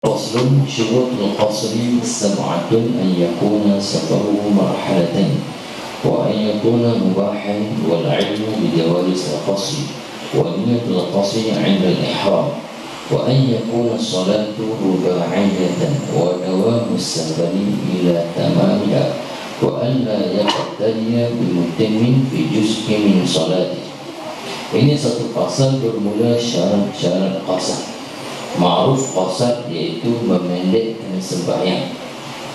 فصل شروط القصر سبعة أن يكون سفره مرحلتين وأن يكون مباحا والعلم بجواز القصر ونية القصر عند الإحرام وأن يكون الصلاة رباعية ودوام السفر إلى تمامها وأن لا يقتدي بمتم في جزء من صلاته. Ini satu pasal bermula syarat-syarat qasar. Ma'ruf qasar iaitu memendekkan sembahyang.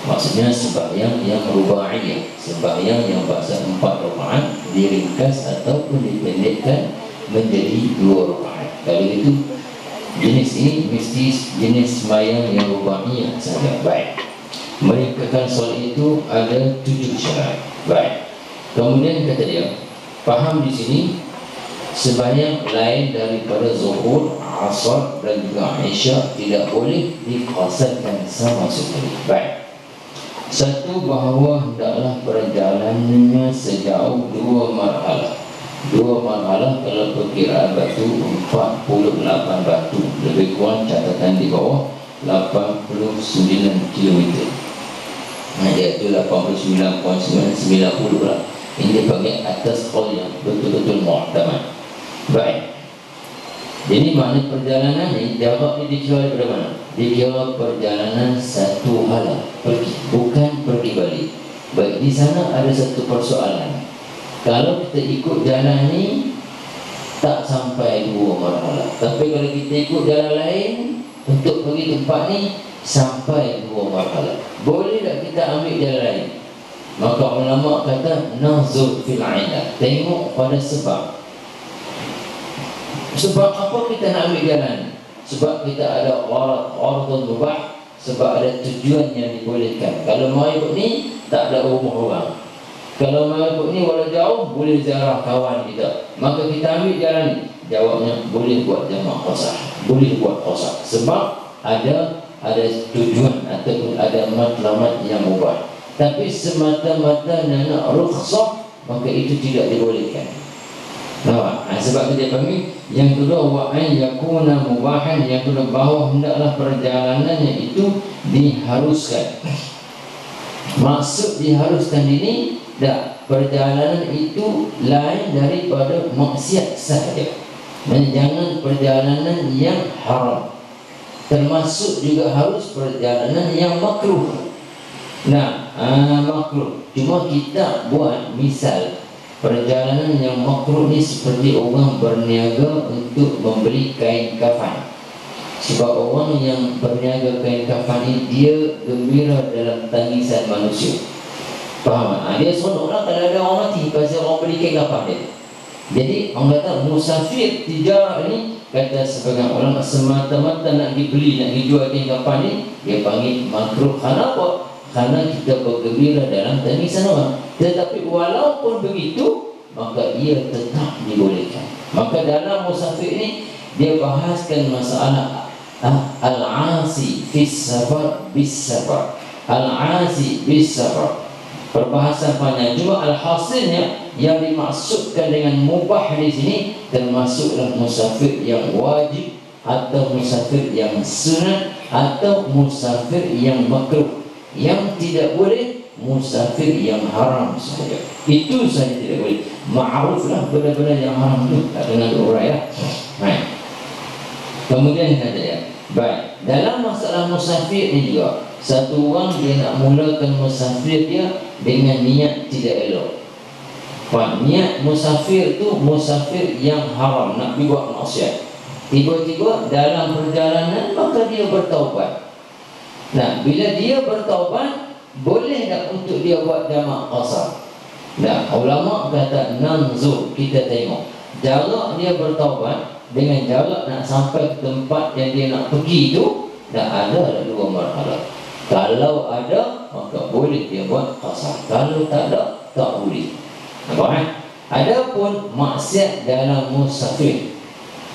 Maksudnya sembahyang yang rubaiyah, sembahyang yang bahasa 4 rakaat diringkas ataupun dipendekkan menjadi 2 rakaat. Kalau itu jenis ini mesti jenis sembahyang yang rubaiyah saja. Baik. Meringkaskan solat itu ada 7 syarat. Baik. Kemudian kata dia, faham di sini sembahyang lain daripada zuhur, asar dan juga isyak tidak boleh diqasarkan sama sekali. Baik. Satu, bahawa hendaklah perjalanannya sejauh 2 marhalah. 2 marhalah kalau perkiraan batu 48 batu, lebih kurang catatan di bawah 89 km. Iaitu 89.90 lah. Ini dipanggil atas qaul yang betul-betul mu'tamad. Baik. Jadi makna perjalanan ini jarak ini dikira pada mana? Dikira perjalanan satu hala pergi, bukan pergi balik. Baik, di sana ada satu persoalan. Kalau kita ikut jalan ini tak sampai 2 marhalah. Tapi kalau kita ikut jalan lain untuk pergi tempat ni sampai 2 marhalah. Boleh tak kita ambil jalan lain? Maka ulama kata nazur fil ailah, tengok pada sebab. Sebab apa kita nak ambil jalan? Sebab kita ada ardun mubah, sebab ada tujuan yang dibolehkan. Kalau mau ikut ni tak ada rumah orang. Kalau mau ikut ni walau jauh boleh ziarah kawan kita. Maka kita ambil jalan ni. Jawabnya boleh buat jamak qasar. Boleh buat qasar. Sebab ada tujuan ataupun ada matlamat yang mubah. Tapi semata-mata nak rukhsah, maka itu tidak dibolehkan. Sebab itu dia panggil yang kedua wa'an yakuna mubahan, yang kedua bahawa hendaklah perjalanannya itu diharuskan. Maksud diharuskan ini tak, perjalanan itu lain daripada maksiat sahaja, dan jangan perjalanan yang haram. Termasuk juga harus perjalanan yang makruh. Makruh. Cuma kita buat misal perjalanan yang makruh ni seperti orang berniaga untuk membeli kain kafan. Sebab orang yang berniaga kain kafan ni dia gembira dalam tangisan manusia. Faham? Dia seronoklah kalau ada orang mati pasal orang beli kain kafan dia. Jadi orang kata musafir tijarah ni, kata sebagian ulama, semata-mata nak dibeli, nak dijual kain kafan ni, dia panggil makruh. Kenapa? Karena kita bergembira dalam tangisan orang. Tetapi walaupun begitu, maka ia tetap dibolehkan. Maka dalam musafir ini dia bahaskan masalah al-asi fis safar bis safar, al-asi bis safar. Perbahasan panjang. Cuma alhasilnya yang dimaksudkan dengan mubah di sini termasuklah musafir yang wajib atau musafir yang sunat atau musafir yang makruh. Yang tidak boleh musafir yang haram saja. Itu saja tidak boleh. Ma'ruflah benda-benda yang haram itu tak dengan orang ya. Baik. Kemudian kata dia, baik, dalam masalah musafir ini juga, satu orang dia nak mulakan musafir dia dengan niat tidak elok. Niat musafir tu musafir yang haram, nak buat maksiat. Tiba-tiba dalam perjalanan maka dia bertaubat. Bila dia bertaubat, boleh tak untuk dia buat jamak qasar? Ulama kata nanzur, kita tengok jarak dia bertaubat dengan jarak nak sampai ke tempat yang dia nak pergi itu, ada 2 marhalah. Kalau ada, maka boleh dia buat qasar. Kalau tak ada, tak boleh. Nampak? Adapun maksiat dalam musafir,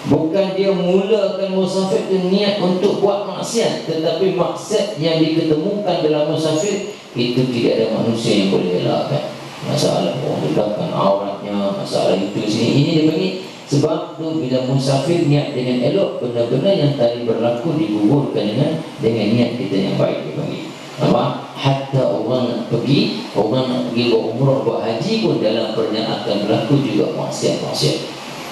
bukan dia mulakan musafir itu niat untuk buat maksiat, tetapi maksiat yang diketemukan dalam musafir itu tidak ada manusia yang boleh elakkan. Masalah orang dedahkan auratnya, masalah itu sini, ini dia panggil Sebab tu bila musafir niat dengan elok, benda-benda yang tadi berlaku digugurkan dengan niat kita yang baik dipanggil. Nampak? Hatta orang nak pergi buat umrah, buat haji pun dalam perjalanan akan berlaku juga maksiat-maksiat.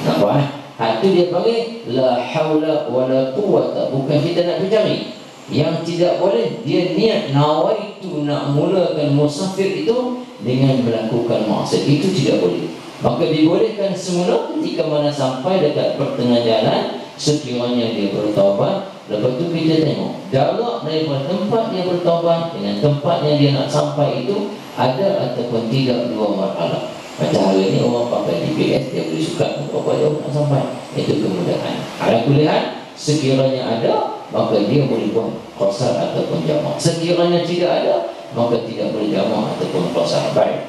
Nampak? Itu dia panggil la haula wala quwwata. Bukan kita nak mencari. Yang tidak boleh, dia niat nawaitu nak mulakan musafir itu dengan melakukan maksiat. Itu tidak boleh. Maka dibolehkan semula ketika mana sampai dekat pertengah jalan, sekiranya dia bertaubat. Lepas tu kita tengok jarak daripada tempat dia bertaubat dengan tempat yang dia nak sampai itu ada ataupun tidak dua marhalah. Macam hari ni orang pakai GPS, dia boleh suka berapa jauh nak sampai. Itu kemudahan. Alhamdulillah, sekiranya ada, maka dia boleh buat qasar ataupun jamak. Sekiranya tidak ada, maka tidak boleh jamak ataupun qasar. Baik.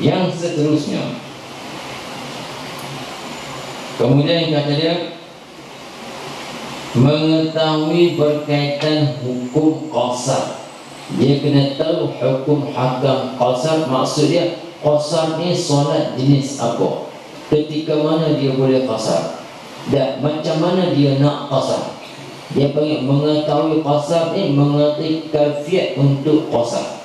Yang seterusnya, kemudian kata dia, mengetahui berkaitan hukum qasar. Dia kena tahu hukum hakam qasar. Maksud dia, qasar ni solat jenis apa, ketika mana dia boleh qasar, dan macam mana dia nak qasar. Dia panggil mengetahui qasar ni, mengerti kaifiat untuk qasar.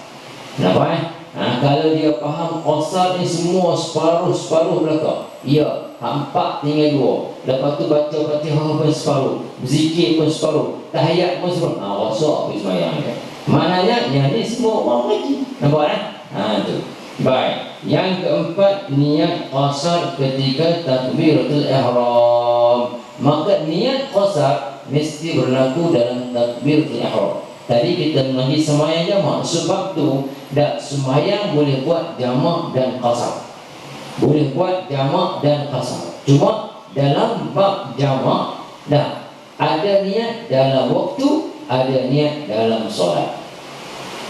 Nampak? Kalau dia faham qasar ni semua separuh belakang, ya, hampak tinggal dua. Lepas tu baca Fatihah pun separuh, zikir pun separuh, tahiyat pun separuh. Rosak habis sembahyang dia. Maknanya yang ni semua orang ngaji. Nampak tu. Baik. Yang keempat, niat qasar ketika takbiratul ihram. Maka niat qasar mesti berlaku dalam takbiratul ihram. Tadi kita mengaji sembahyang jamak. Sebab tu dak sembahyang boleh buat jamak dan qasar. Boleh buat jamak dan qasar. Cuma dalam bab jamak dah ada niat dalam waktu, ada niat dalam solat.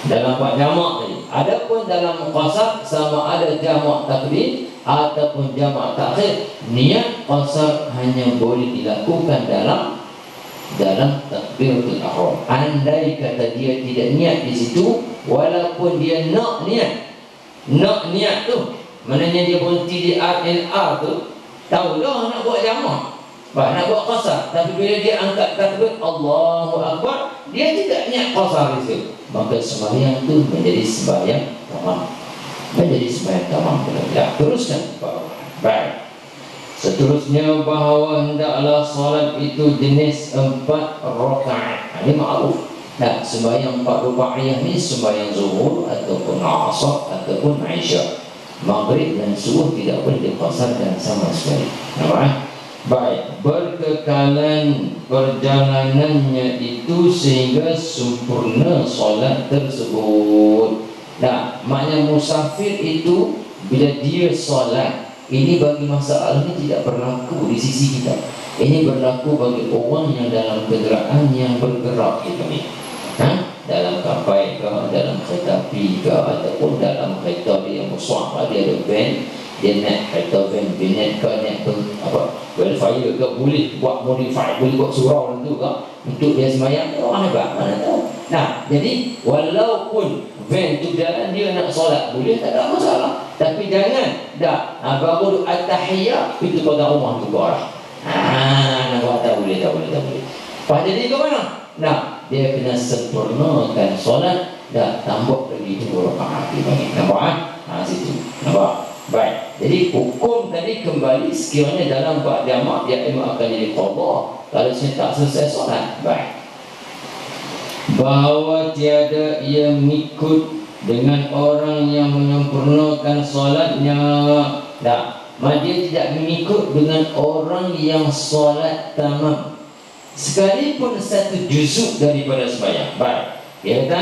Dalam bab jamak tadi. Adapun dalam qasar, sama ada jamak takdim ataupun jamak takhir, niat qasar hanya boleh dilakukan dalam takbiratul ihram. Andai kata dia tidak niat di situ, walaupun dia nak niat tu, maknanya dia berhenti di RNR tu, tahu dah nak buat jamak, nak buat qasar, tapi bila dia angkat takbir Allahu Akbar, dia tidak niat qasar di situ, maka sembahyang tu menjadi sembahyang tamam. Teruskan. Baik. Seterusnya, bahawa hendaklah solat itu jenis 4 rakaat. Ini ma'ruf. Nah, sembahyang 4 rakaat ni sembahyang zuhur ataupun asar ataupun isya. Maghrib dan subuh tidak boleh diqasarkan sama sekali. Nampak? Baik, berkekalan perjalanannya itu sehingga sempurna solat tersebut. Nah, maknanya musafir itu bila dia solat, ini bagi masalah ini tidak berlaku di sisi kita. Ini berlaku bagi orang yang dalam kenderaan yang bergerak gitu ni. Dalam kapal ke, dalam kereta api ke, ataupun dalam kereta dia yang besar, dia ada van, dia naik kereta van, dia naik ke, wildfire ke, boleh buat modify, boleh buat surau tu ke, untuk dia sembahyang. Orang hebat, mana tahu. Nah, jadi walaupun van tu jalan, dia nak solat, boleh, tak ada masalah. Tapi jangan baru at-tahiyat itu pada rumah tu barang. Nampak tak boleh. Lepas jadi ke mana? Dia kena sempurnakan solat, tambah lagi 2 rakaat lagi. Nampak? Situ. Nampak? Baik. Jadi hukum tadi kembali sekiranya dalam bab jamak, dia akan jadi qadha kalau saya tak selesai solat. Baik. Bahawa tiada ia mengikut dengan orang yang menyempurnakan solatnya. Dia tidak mengikut dengan orang yang solat tamam, sekalipun satu juzuk daripada sembahyang. Baik. Dia kata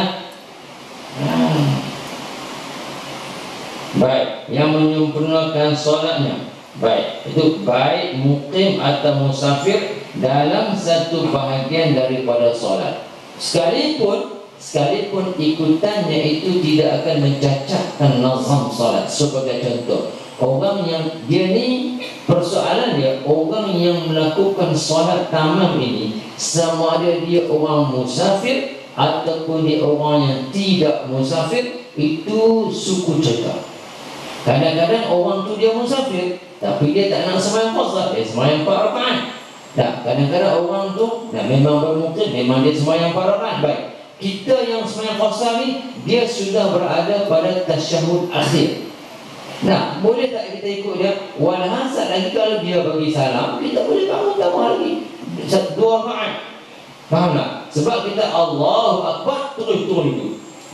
baik, yang menyempurnakan solatnya. Baik, itu baik muqim atau musafir dalam satu bahagian daripada solat. Sekalipun ikutannya itu tidak akan mencacatkan nazam salat. Sebagai contoh, orang yang dia ni, persoalan dia, orang yang melakukan salat tamam ini, sama ada dia orang musafir ataupun dia orang yang tidak musafir, itu suku cerita. Kadang-kadang orang tu dia musafir, tapi dia tak nak sembahyang qasar, dia sembahyang 4 rakaat. Tak, kadang-kadang orang tu memang bermukmin, memang dia sembahyang 4 rakaat. Baik, kita yang sembahyang qasar ni, dia sudah berada pada tasyahud akhir. Nah, boleh tak kita ikut dia? Walhasil lagi kalau dia bagi salam, kita boleh bangun tambah lagi 2 rakaat. Faham tak? Sebab kita Allahu Akbar terus turun itu.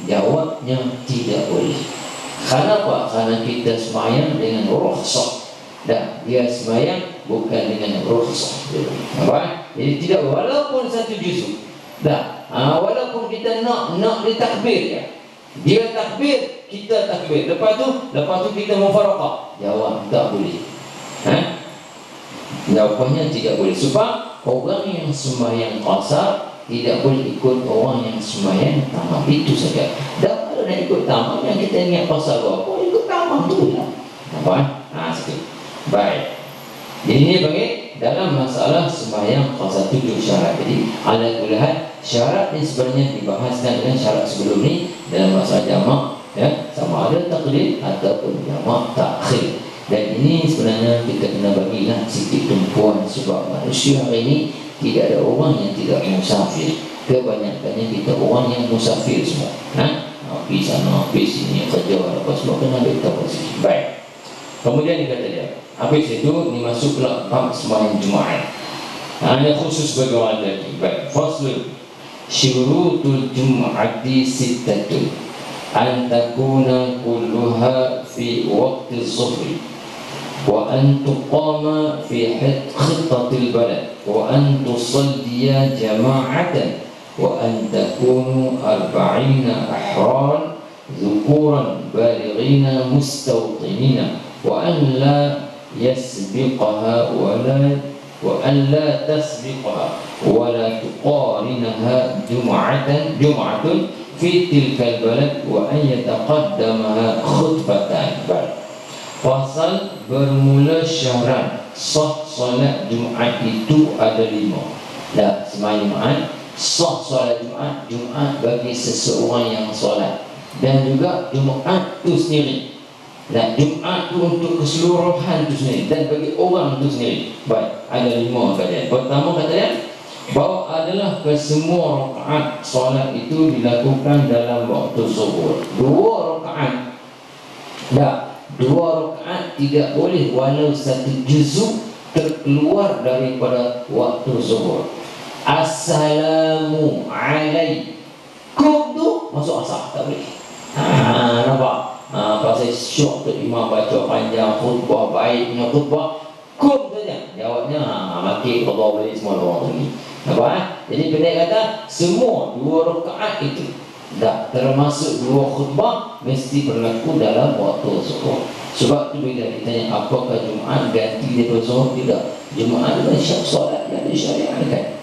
Jawabnya tidak boleh. Kenapa? Karena kita sembahyang dengan rukhsah. Dan dia sembahyang bukan dengan rukhsah. Apa? Jadi tidak, walaupun 1 juzuk. Dah, walaupun kita nak ditakbir ya. Dia takbir, kita takbir. Lepas tu kita mufaraqah. Jawab tak boleh. Jawapannya tidak boleh. Sebab orang yang sembahyang qasar tidak boleh ikut orang yang sembahyang tamam. Itu saja. Dan kalau nak ikut tamam, yang kita ingat qasar apa, ikut tamam tu lah. Nampak? Sikit. Baik. Jadi ini bagi dalam masalah sembahyang qasar 7 syarat. Jadi ala kulli hal, syarat ini sebenarnya dibahaskan dengan syarat sebelum ni dalam masalah jamak ya, sama ada taqdim ataupun jamak takhir. Dan ini sebenarnya kita kena bagilah sikit tumpuan, sebab manusia hari ini tidak ada orang yang tidak musafir. Kebanyakannya kita orang yang musafir semua. Pergi sana, pergi sini, kerja apa semua, kena ambil tahu sikit. Baik. Kemudian dia kata dia, habis itu ni masuk pula bab sembahyang Jumaat. Ini khusus bagi orang lelaki. Baik. Fasl syurutul Jum'ati sittatun an takuna kulluha fi waqti zuhri wa an tuqama fi khittatil balad wa an tusalliya jama'atan wa an takunu 40 ahran dhukuran balighina mustawtinina wa an la yasbiqaha wa an la tasbiqaha wa la tuqarinaha jum'atun fi tilkal balad wa an yataqaddamaha khutbatan. Pasal bermula syarat sah solat Jumaat itu ada 5. Dah, sembahyang Jumaat, sah solat Jumaat, Jumaat bagi seseorang yang solat, dan juga Jumaat itu sendiri. Dan Jumaat itu untuk keseluruhan itu sendiri, dan bagi orang itu sendiri. Baik, ada 5 kata. Pertama kata dia, bahawa adalah kesemua rakaat solat itu dilakukan dalam waktu zuhur. 2 rakaat. Dah, 2 rakaat tidak boleh walau 1 juzuk terkeluar daripada waktu zuhur. Assalamu alaikum tu masuk asar, tak boleh. Nampak? Pasal syok tu imam baca panjang khutbah, baiknya khutbah, kum saja. Jawabnya maki Allah boleh semua orang lagi. Nampak? Jadi pendek kata, semua 2 rakaat itu dah termasuk 2 khutbah mesti berlaku dalam waktu zuhur. Sebab tu bila ditanya apakah Jumaat ganti daripada zuhur, tidak. Jumaat adalah solat yang disyariatkan.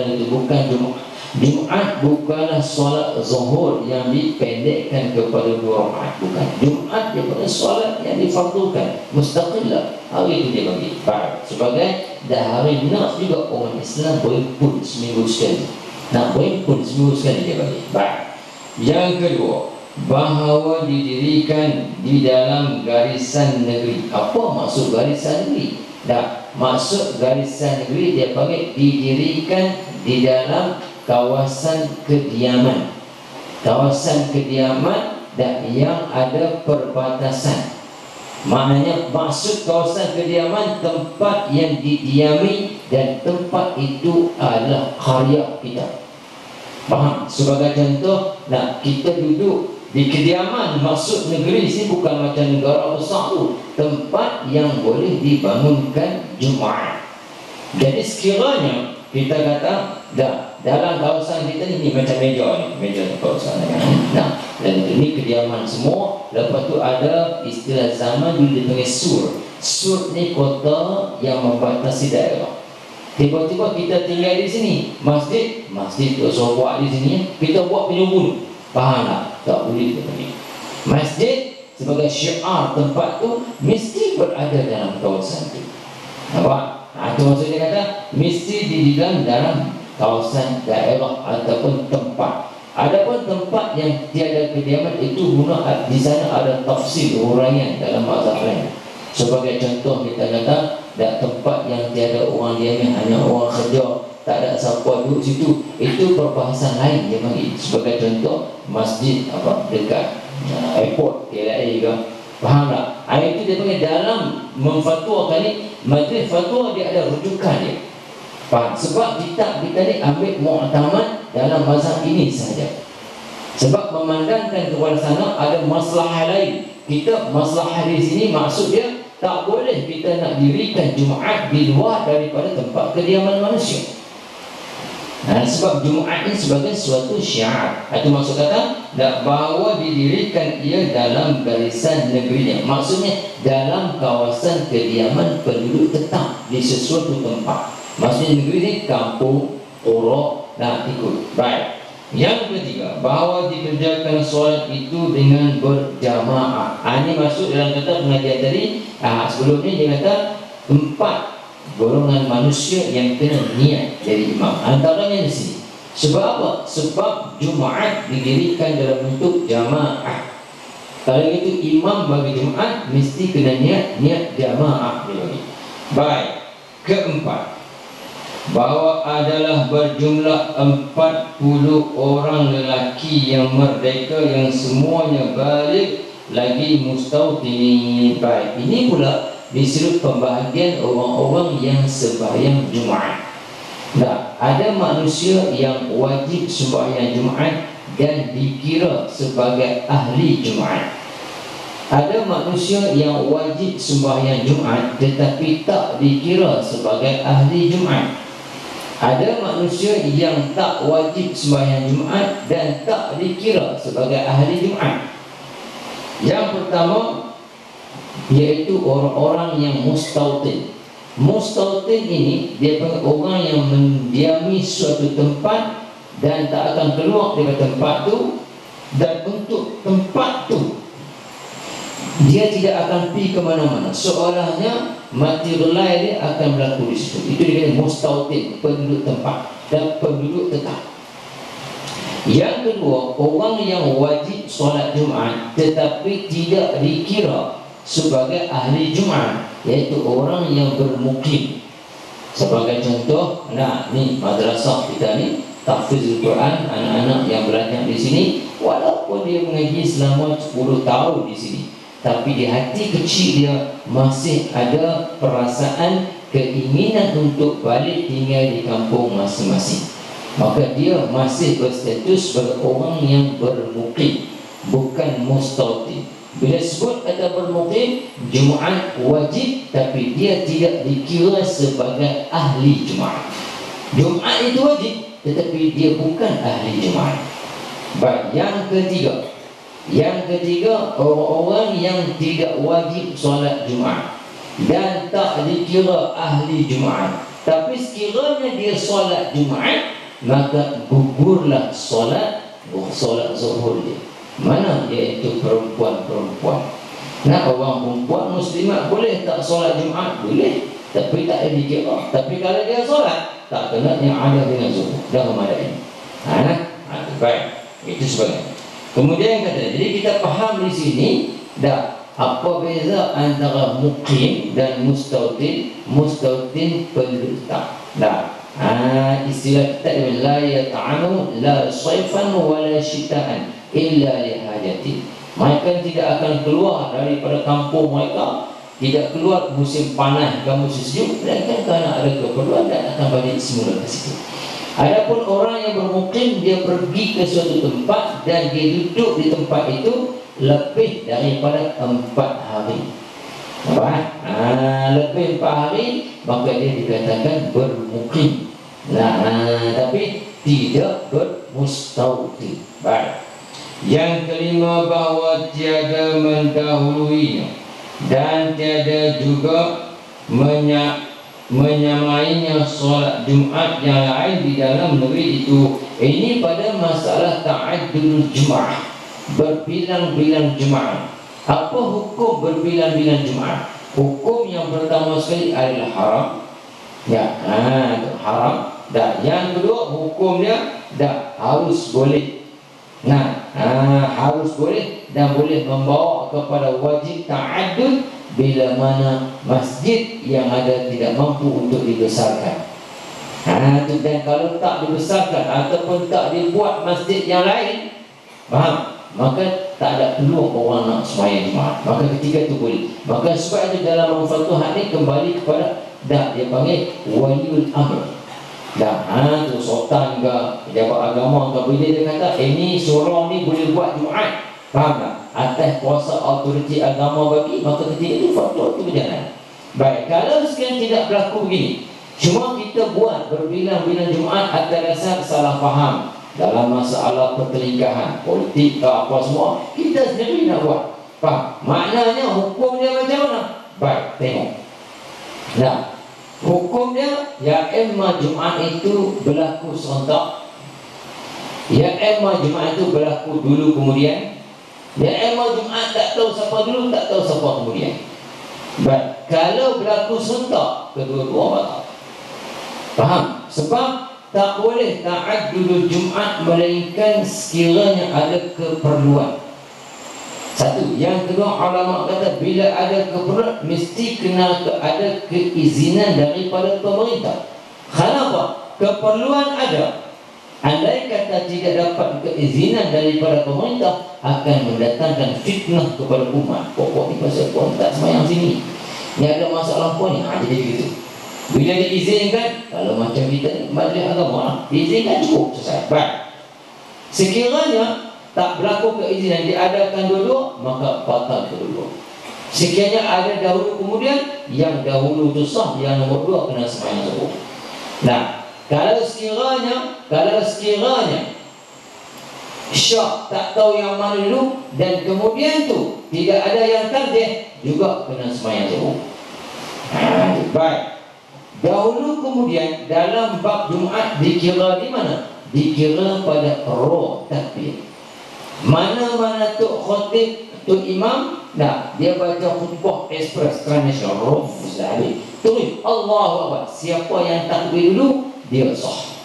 Itu bukan Jumaat. Jumaat bukanlah solat zuhur yang dipendekkan kepada 2 rakaat, bukan. Jumaat daripada solat yang difardukan mustaqillah. Hari itu dia bagi. Baik. Sebagai dah hari nak juga orang Islam boleh pun seminggu sekali. Nak boleh pun seminggu sekali dia bagi. Baik. Yang kedua, bahawa didirikan di dalam garisan negeri. Apa maksud garisan negeri? Dah, maksud garisan negeri dia panggil didirikan di dalam kawasan kediaman. Kawasan kediaman dan yang ada perbatasan. Maknanya maksud kawasan kediaman tempat yang didiami, dan tempat itu adalah karya kita. Faham? Sebagai contoh, kita duduk di kediaman, maksud negeri sini bukan macam negara besar tu, tempat yang boleh dibangunkan Jumaat. Jadi sekiranya kita kata dalam kawasan kita ni macam meja tempat usaha. Dan ini kediaman semua. Lepas tu ada istilah zaman dulu dipanggil sur. Sur ni kota yang membatasi daerah. Tiba-tiba kita tinggal di sini, masjid tu suruh buat di sini, kita buat penyumbun. Faham tak? Tak boleh kita ni. Masjid sebagai syiar tempat tu mesti berada dalam kawasan tu. Nampak? Itu maksudnya kata mesti didirikan dalam kawasan daerah ataupun tempat. Adapun tempat yang tiada kediaman itu guna di sana ada tafsir uraian dalam mazhab lain. Sebagai contoh kita kata, dak tempat yang tiada orang diam, hanya orang kerja, tak ada siapa duduk situ, itu perbahasan lain dia panggil. Sebagai contoh, masjid apa dekat airport KLIA ke, faham tak? Itu dia panggil dalam memfatwakan ni, majlis fatwa dia ada rujukan dia. Faham? Sebab kita ni ambil mu'tamad dalam mazhab ini sahaja. Sebab memandangkan kepada sana ada masalah lain. Kita masalah di sini maksud dia tak boleh kita nak dirikan Jumaat di luar daripada tempat kediaman manusia. Sebab Jumaat ini sebagai suatu syiar. Itu maksud kata tak bahawa didirikan ia dalam garisan negerinya. Maksudnya dalam kawasan kediaman penduduk tetap di sesuatu tempat. Maksudnya negeri ini kampung, orok, nak ikut. Baik. Yang ketiga, bahawa dikerjakan solat itu dengan berjamaah. Ini masuk dalam kata pengajian tadi. Sebelum ni dia kata 4 golongan manusia yang kena niat jadi imam. Antaranya di sini. Sebab apa? Sebab Jumaat didirikan dalam bentuk jamaah. Kalau itu imam bagi Jumaat mesti kena niat jamaah. Baik. Keempat, bahawa adalah berjumlah 40 orang lelaki yang merdeka yang semuanya balik lagi mustautin. Baik, ini pula disebut pembahagian orang-orang yang sembahyang Jumaat. Nah, ada manusia yang wajib sembahyang Jumaat dan dikira sebagai ahli Jumaat. Ada manusia yang wajib sembahyang Jumaat tetapi tak dikira sebagai ahli Jumaat. Ada manusia yang tak wajib sembahyang Jumaat dan tak dikira sebagai ahli Jumaat. Yang pertama iaitu orang-orang yang mustautin. Mustautin ini dia panggil orang yang mendiami suatu tempat dan tak akan keluar dari tempat tu, dan untuk tempat tu dia tidak akan pergi ke mana-mana. Seolahnya mati relai dia akan berlaku di situ. Itu dia mustautin, penduduk tempat dan penduduk tetap. Yang kedua, orang yang wajib solat Jumaat tetapi tidak dikira sebagai ahli Jumaat, iaitu orang yang bermukim. Sebagai contoh, ni madrasah kita ni tahfiz Al-Quran, anak-anak yang belajar di sini, walaupun dia mengaji selama 10 tahun di sini, tapi di hati kecil dia masih ada perasaan keinginan untuk balik tinggal di kampung masing-masing. Maka dia masih berstatus sebagai orang yang bermukim, bukan mustautin. Bila sebut kata bermukim, Jumaat wajib tapi dia tidak dikira sebagai ahli Jumaat. Jumaat itu wajib tetapi dia bukan ahli Jumaat. Baik, yang ketiga, orang-orang yang tidak wajib solat Jumaat dan tak dikira ahli Jumaat, tapi sekiranya dia solat Jumaat, maka gugurlah solat zuhur dia. Mana iaitu perempuan-perempuan. Orang perempuan muslimat boleh tak solat Jumaat? Boleh, tapi tak dikira. Tapi kalau dia solat, tak kena yang ada dengan zuhur dalam ada ini. Baik, itu sebagainya. Kemudian yang kata, jadi kita faham di sini apa beza antara muqim dan mustautin. Mustautin penduduk tetap. Istilah kita la yata'anu la saifan wa la syita'an illa lihajati. Mereka tidak akan keluar daripada kampung mereka, tidak keluar musim panas ke musim sejuk, melainkan kerana ada keperluan dan akan balik semula ke situ. Adapun orang yang bermukim, dia pergi ke suatu tempat dan dia duduk di tempat itu lebih daripada 4 hari. Lebih 4 hari, maka dia dikatakan bermukim. Tapi tidak bermustautin. Baik. Yang kelima, bahawa tiada mendahuluinya dan tiada juga menyamainya solat Jumaat yang lain di dalam negeri itu. Ini pada masalah ta'addul Jumaat, berbilang-bilang Jumaat. Apa hukum berbilang-bilang Jumaat? Hukum yang pertama sekali adalah haram. Haram. Dan yang kedua, hukumnya harus boleh. Harus boleh dan boleh membawa kepada wajib ta'addud bila mana masjid yang ada tidak mampu untuk dibesarkan. Dan kalau tak dibesarkan ataupun tak dibuat masjid yang lain, faham? Maka tak ada peluang orang nak sembahyang Jumaat. Maka ketika itu boleh. Maka sebab itu dalam Al-Fatihah ni kembali kepada dia panggil waliul amr. Tu sultan ke pejabat agama ke, bila dia kata ini seorang ni boleh buat Jumaat, faham tak? Atas kuasa autoriti agama bagi, maka ketika itu fatwa itu berjalan. Baik, kalau sekian tidak berlaku begini, cuma kita buat berbilang-bilang Jumaat atas dasar salah faham dalam masalah pertelingkahan politik ke apa semua, kita sendiri nak buat, faham? Maknanya hukumnya macam mana? Baik, tengok. Hukumnya ya emma Jumaat itu berlaku serentak, ya emma Jumaat itu berlaku dulu kemudian, ya emma Jumaat tak tahu siapa dulu, tak tahu siapa kemudian. Baik, kalau berlaku serentak, kedua-dua batal. Faham? Sebab tak boleh ta'addudul Jumaat melainkan sekiranya ada keperluan. Satu. Yang kedua, ulama kata bila ada keperluan mesti kena ada keizinan daripada pemerintah. Kenapa? Keperluan ada. Andai kata tidak dapat keizinan daripada pemerintah, akan mendatangkan fitnah kepada umat. Pokok ni pasal puan tak semayang sini, ni ada masalah puan ni, jadi begitu. Bila diizinkan, kalau macam kita ni majlis agama, diizinkan cukup, selesai. Baik. Sekiranya tak berlaku keizinan diadakan dulu, maka batal kedua. Sekiranya ada dahulu kemudian, yang dahulu itu sah, yang nombor dua kena sembahyang subuh. Kalau sekiranya syak tak tahu yang mana dulu, dan kemudian tu tidak ada yang tarjih, juga kena sembahyang subuh. Baik. Dahulu kemudian dalam bab Jumaat dikira di mana? Dikira pada roh takbir. Mana-mana tu khatib, tu imam, dia baca khutbah express transnational roh sudah habis. Terus Allahu Akbar. Siapa yang takbir dulu, dia sah.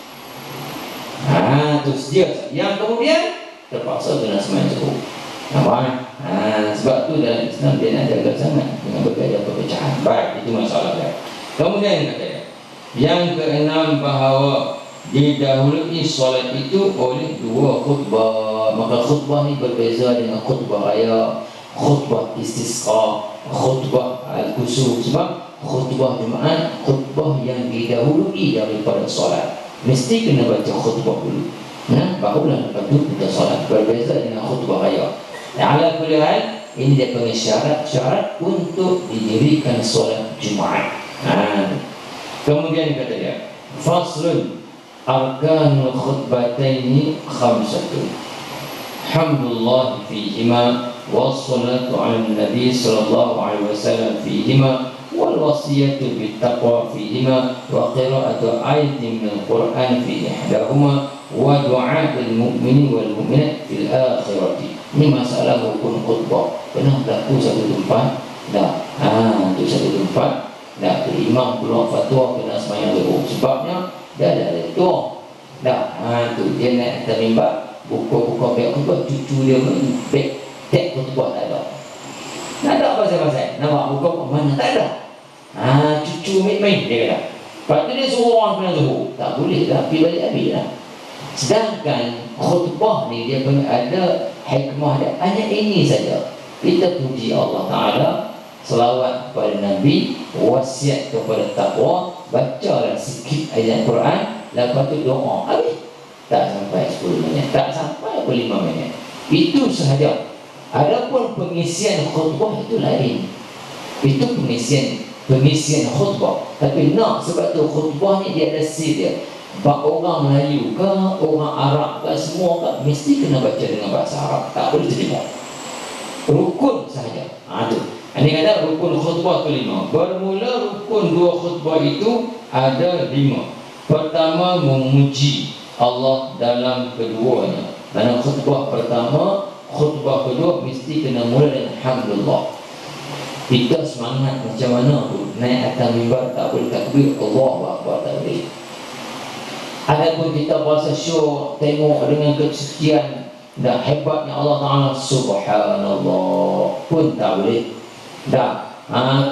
Terus dia sah. Yang kemudian terpaksa kena sembahyang subuh. Nampak? Sebab tu dalam Islam dia nak jaga sangat dengan berbagai perpecahan. Baik, itu masalah dia. Kemudian kata dia, yang keenam, bahawa didahului solat itu oleh dua khutbah. Maka khutbah ni berbeza dengan khutbah raya, khutbah istisqa, khutbah al-kusuf. Sebab khutbah Jumaat, khutbah yang didahului daripada solat, mesti kena baca khutbah dulu, barulah lepas tu kita solat. Berbeza dengan khutbah raya. Ala kulli hal, ini dia panggil syarat untuk didirikan solat Jumaat. Kemudian kata dia, faslun arkanul khutbataini khamsatun hamdulillah fihima wassalatu ala nabi sallallahu alaihi wasallam fihima wal wasiyatu bittaqwa fihima wa qira'atu ayatin min al-Qur'an fi ihdahuma wa du'atul mu'mini wal mu'minat fil akhirati. Ini masalah hukum khutbah. Pernah berlaku satu tempat? Untuk satu tempat imam keluar fatwa kena sembahyang subuh. Sebabnya dia ada tua. Tu dia naik atas mimbar, buka-buka beg khutbah, cucu dia main beg tek khutbah tak ada. Tak ada pasal-pasal. Nampak buka mana tak ada. Cucu main-main dia kata. Lepas tu dia suruh orang kena subuh. Tak boleh lah, pergi balik habis lah. Sedangkan khutbah ni dia pun ada hikmah dia. Hanya ini saja. Kita puji Allah Ta'ala, selawat kepada Nabi, wasiat kepada taqwa, bacalah sikit ayat Quran, lepas tu doa. Habis. Tak sampai 10 minit, tak sampai 5 minit. Itu sahaja. Adapun pengisian khutbah itu lain. Itu pengisian khutbah. Tapi sebab tu khutbah ni dia ada sir dia. Bak orang Melayu ke, orang Arab ke, semua ke, mesti kena baca dengan bahasa Arab. Tak boleh terima. Rukun sahaja. Ini kata rukun khutbah itu 5. Bermula rukun 2 khutbah itu ada 5. Pertama, memuji Allah dalam keduanya. Dalam khutbah pertama, khutbah kedua mesti kena mula dengan Alhamdulillah. Kita semangat macam mana tu, naik atas mimbar tak boleh takbir, Allahu Akbar tak boleh. Adapun kita bahasa syur, tengok dengan kesucian Dah hebatnya Allah Ta'ala, subhanallah pun tak boleh. Dah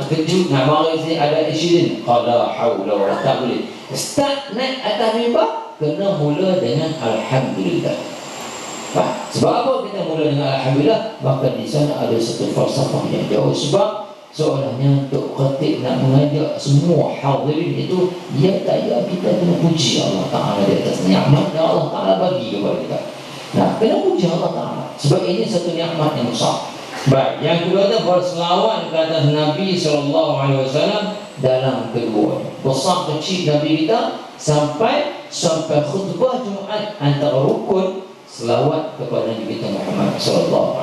terkejut nak marah sini ada accident, qala haula wala, tak boleh. Start naik atas mimbar kena mula dengan alhamdulillah. Sebab apa kita mula dengan alhamdulillah? Maka di sana ada satu falsafah yang jauh. Sebab seolahnya Tok Khatib nak mengajak semua hadirin itu, dia tak payah kita kena puji Allah Ta'ala di atas nikmat yang Allah Ta'ala bagi kepada kita. Nah, kena puji Allah Ta'ala sebab ini satu nikmat yang besar. Baik, yang kedua itu berselawat ke atas Nabi SAW dalam keduanya. Besar kecil Nabi kita sampai khutbah Jumaat antara rukun selawat kepada Nabi kita Muhammad SAW.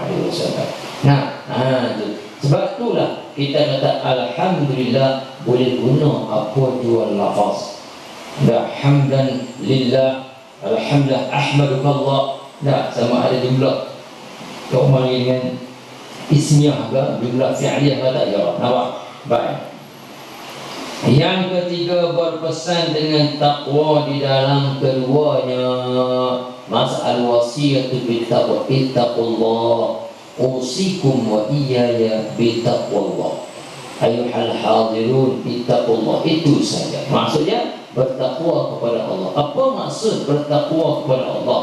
Nah, itu. Sebab itulah kita kata alhamdulillah boleh guna apa dua lafaz. Dah hamdan lillah, alhamdulillah, ahmadukallah. Dah sama ada jumlah keumar dengan ismiyah ke jumlah fi'liyah ke tak jawab. Nampak? Baik. Yang ketiga berpesan dengan takwa di dalam keduanya. Mas'al wasiyatu bittaqwa, ittaqullah, usikum wa iyaya bittaqwallah. Ayuhal hadirun ittaqullah, itu saja. Maksudnya bertakwa kepada Allah. Apa maksud bertakwa kepada Allah?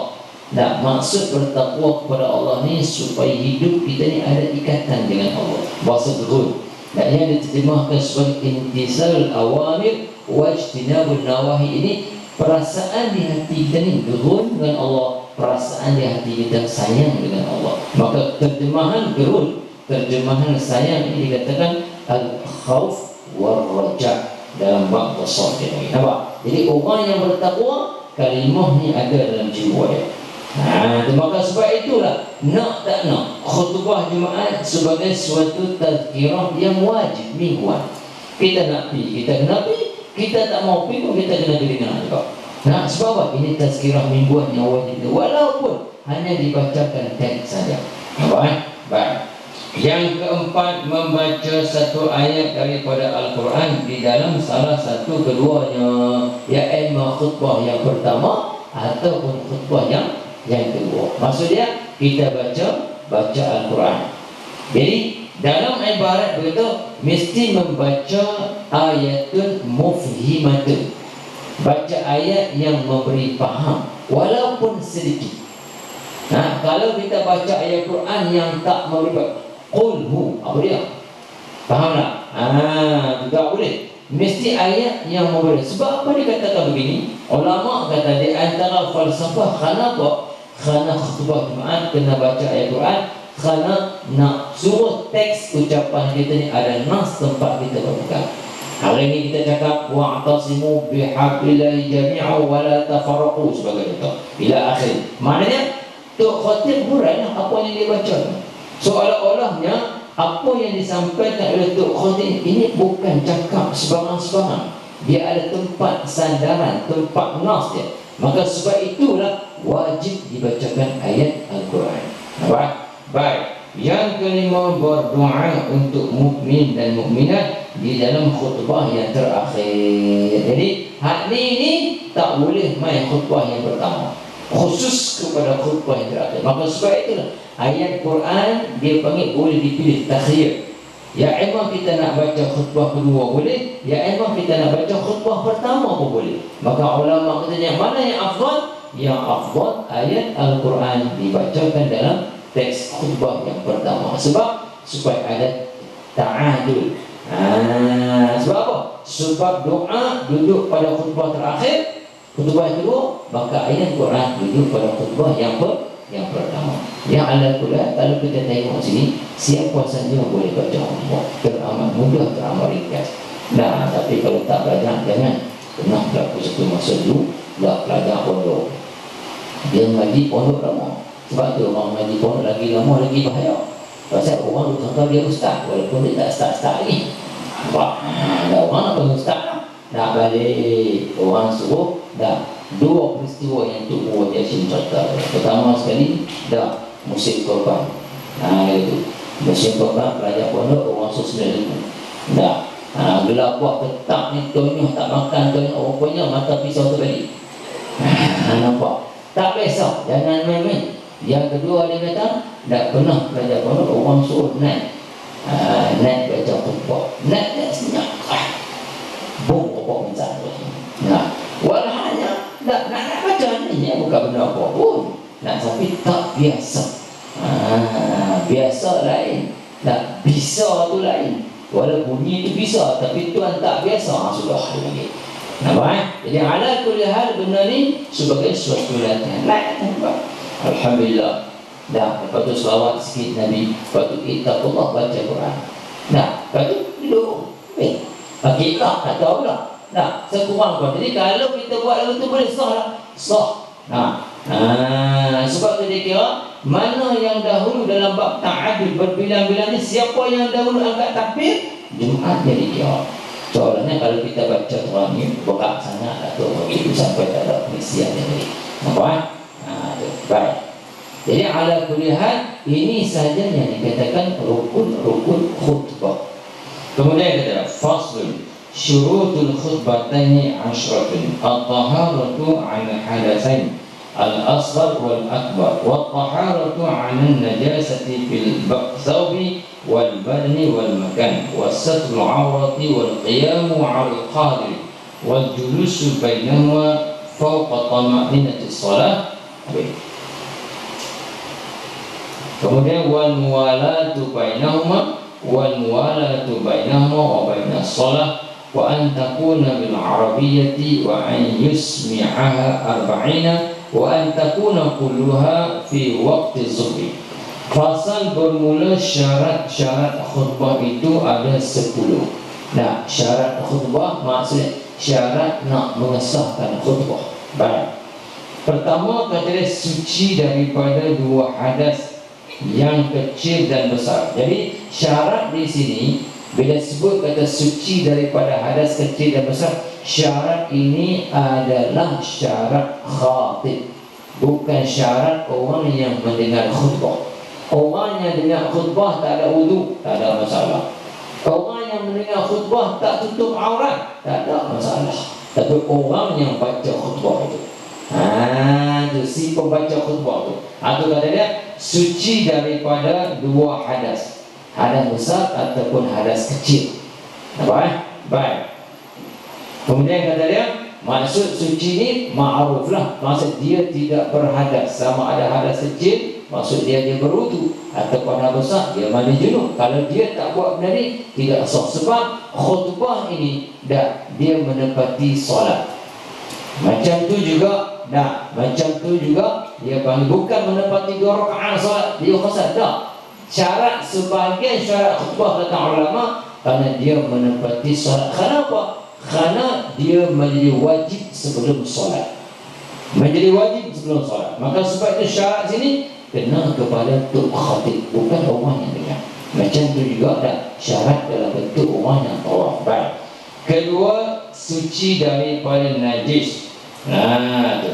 Nah, maksud bertakwa kepada Allah ni supaya hidup kita ni ada ikatan dengan Allah. Bahasa gerun. Dan yang diterjemahkan sebagai intisal awamir wajtinabun nawahi. Ini perasaan di hati kita ni gerun dengan Allah, perasaan di hati kita sayang dengan Allah. Maka terjemahan gerun, terjemahan sayang ini dikatakan al-khawf war-raja dalam bab tasawuf ini. Nampak? Jadi orang yang bertakwa, kalimah ni ada dalam jiwa dia. Maka sebab itulah nak tak nak khutbah Jumaat sebagai suatu tazkirah yang wajib mingguan. Kita nak pergi, kita kena pergi. Kita tak mau pergi pun kita kena dengar juga. Nah, sebab apa? Ini tazkirah mingguan yang wajib, walaupun hanya dibacakan teks saja. Baik. Yang keempat, membaca satu ayat daripada Al-Quran di dalam salah satu keduanya, ya imma khutbah yang pertama ataupun khutbah yang kedua. Maksudnya kita baca Al-Quran. Jadi dalam ibarat begitu mesti membaca ayatun mufhimatun, baca ayat yang memberi faham walaupun sedikit. Nah, kalau kita baca ayat Quran yang tak memberi faham, qulhu, apa dia? Faham tak? Tak boleh. Mesti ayat yang memberi. Sebab apa dikatakan begini? Ulama kata di antara falsafah kenapa kerana khutbah Jumaat kena baca ayat Quran, kerana nak suruh teks ucapan kita ni ada nas tempat kita berpegang. Hari ini kita cakap wa'tasimu bihablillahi jami'a wa la tafarraqu sebagai itu ila akhir. Maknanya Tok Khatib huraikan apa yang dia baca. Seolah-olahnya apa yang disampaikan oleh Tok Khatib ini bukan cakap sebarang-sebarang. Dia ada tempat sandaran, tempat nas dia. Maka sebab itulah wajib dibacakan ayat Al-Quran. Baik. Yang kelima, berdoa untuk mukmin dan mukminat di dalam khutbah yang terakhir. Jadi hak ni tak boleh main khutbah yang pertama, khusus kepada khutbah yang terakhir. Maka sebab itulah ayat Quran dia panggil boleh dipilih takhir. Ya emang kita nak baca khutbah kedua boleh, ya emang kita nak baca khutbah pertama pun boleh. Maka ulama katanya mana yang afdal? Yang afdal ayat Al-Quran dibacakan dalam teks khutbah yang pertama. Sebab supaya ada ta'adul. Sebab apa? Sebab doa duduk pada khutbah terakhir, khutbah yang kedua, maka ayat Quran duduk pada khutbah yang pertama. Yang ala-kula, kalau kita tengok sini, siapa saja boleh baca khutbah, teramat mudah, teramat ringkas. Nah, tapi kalau tak belajar, jangan pernah berlaku satu masa dulu dah pelajar pondok. Dia ngaji pondok lama. Sebab tu orang ngaji pondok lagi lama lagi bahaya. Pasal orang tu kata dia ustaz, walaupun dia tak start lagi. Nampak? Dah orang nak panggil ustaz, dah balik orang suruh, dah dua peristiwa yang tu buat dia cerita. Pertama sekali, dah musim korban. Itu musim korban pelajar pondok orang sosial itu. Dah gelap buat ketak ni, tonyoh tak makan, tonyoh rupanya mata pisau tu balik. Nampak? Tak besok, jangan main-main. Yang kedua dia kata tak pernah belajar pondok, orang suruh naik baca khutbah, naik senyap bung apa macam tu. Nah, walhanya nak baca ni bukan benda apa pun. Nak tapi tak biasa. Biasa lain, tak bisa tu lain. Walaupun bunyi tu bisa, tapi tuan tak biasa, sudah lagi. Nampak? Jadi ala kulli hal benda ni sebagai suatu latihan. Alhamdulillah. Dah, lepas tu selawat sikit Nabi, lepas tu ittaqullah, baca Quran. Nah, lepas tu duduk. Pakai ikhlas, tak tahu lah. Nah, sekurang pun. Jadi kalau kita buat lagu tu boleh sah lah. Sah. Sebab tu dia kira mana yang dahulu dalam bab ta'adud berbilang-bilang ni, siapa yang dahulu angkat takbir, Jumaat jadi kira. Soalnya kalau kita baca Quran ni berat sangat atau begitu sampai tak ada pengisian ni. Nampak? Baik. Jadi ala kulli hal, ini saja yang dikatakan rukun-rukun khutbah. Kemudian kata faslun syurutul khutbataini asyratun at-taharatu 'an hadatsain al-asghar wal akbar wa at-taharatu 'an an-najasati fil thawbi wal badani wal makan wa satrul 'awrati wal qiyamu 'ala al-qadir wal julusu bainahuma fawqa tama'ninati shalah. Kemudian wal muwalatu bainahuma wa bainas shalah wa an takuna bil arabiyyati wa an yusmi'aha arba'ina wa an takuna kulluha fi waqti zuhri. Fasal bermula syarat khutbah itu ada 10. Nah, syarat khutbah maksudnya syarat nak mengesahkan khutbah. Baik. Pertama, kata suci daripada dua hadas yang kecil dan besar. Jadi syarat di sini bila sebut kata suci daripada hadas kecil dan besar, syarat ini adalah syarat khatib, bukan syarat orang yang mendengar khutbah. Orang yang dengar khutbah tak ada wudu, tak ada masalah. Orang yang mendengar khutbah tak tutup aurat, tak ada masalah. Tapi orang yang baca khutbah itu, itu si pembaca khutbah itu, itu kata dia suci daripada dua hadas, hadas besar ataupun hadas kecil. Baik. Kemudian kata dia maksud suci ni ma'ruf lah, maksud dia tidak berhadas. Sama ada hadas kecil, maksud dia berwudu, ataupun hadas besar dia mandi junub. Kalau dia tak buat benda ni tidak sah. Sebab khutbah ini dia menepati solat. Macam tu juga dia panggil bukan menepati 2 rakaat solat dia qasad. Syarat sebahagian syarat khutbah kata ulama kerana dia menepati solat. Kenapa? Kerana dia menjadi wajib sebelum solat. Maka sebab itu syarat sini kena kepada tuk khatib, bukan orang yang dengar. Macam tu juga ada syarat dalam bentuk orang yang tawaf. Baik. Kedua, suci daripada najis. Tu.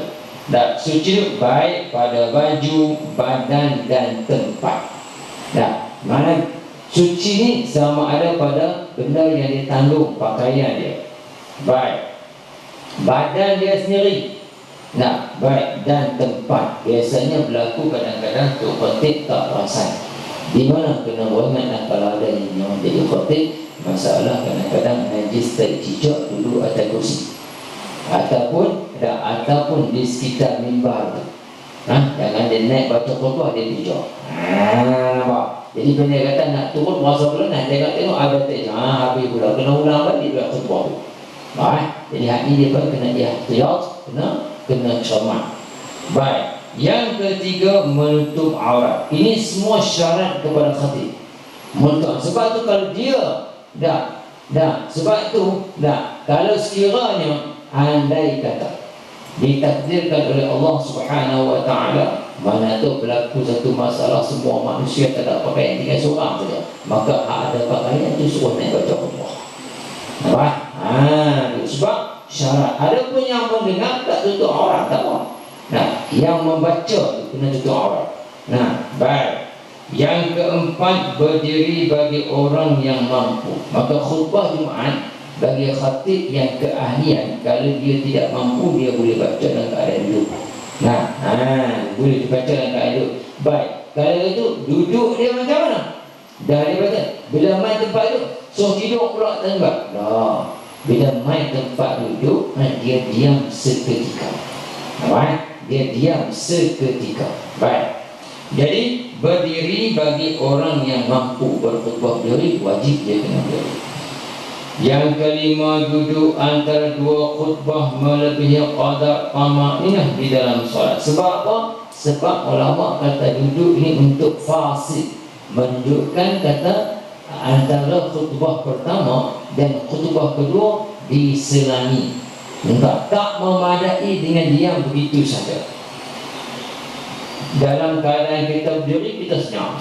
Suci itu baik pada baju, badan dan tempat. Mana suci ni sama ada pada benda yang ditandung, pakaian dia. Baik. Badan dia sendiri. Baik, dan tempat. Biasanya berlaku kadang-kadang tu khatib tak perasan. Di mana kena ingat kalau ada yang jadi khatib, masalah kadang-kadang najis tercicak dulu atas kursi. Ataupun di sekitar mimbar tu. Jangan dia naik baca khutbah dia pijak. Nampak? Jadi bila dia kata nak turun puasa bulan, tengok ada teks. Habis pula kena ulang balik buat khutbah tu. Jadi hak ni dia pun kena ihtiyat, kena cermat. Baik. Yang ketiga, menutup aurat. Ini semua syarat kepada khatib. Menutup. Sebab tu kalau dia sebab itu kalau sekiranya andai kata ditakdirkan oleh Allah Subhanahu wa taala, mana tu berlaku satu masalah semua manusia tak ada pakaian, tinggal seorang saja, maka ada pakaian itu suruh naik baca khutbah. Sebab syarat. Ada pun yang mendengar tak tutup aurat, tak apa. Yang membaca itu kena tutup aurat. Baik. Yang keempat, berdiri bagi orang yang mampu. Maka khutbah Jumaat bagi khatib yang keahlian, kalau dia tidak mampu dia boleh baca dalam keadaan duduk. Boleh dibaca dalam keadaan duduk. Baik, kalau itu duduk dia macam mana? Dah dia baca. Bila main tempat tu, so tidur pula tempat. Bila main tempat duduk, dia diam seketika. Nampak? Dia diam seketika. Baik. Jadi berdiri bagi orang yang mampu berkhutbah berdiri, wajib dia kena berdiri. Yang kelima, duduk antara dua khutbah melebihi qadar tamaniyah di dalam solat. Sebab apa? Sebab ulama kata duduk ini untuk fasid, menunjukkan kata antara khutbah pertama dan khutbah kedua diselangi. Tak memadai dengan diam begitu saja. Dalam keadaan kita berdiri, kita senyap.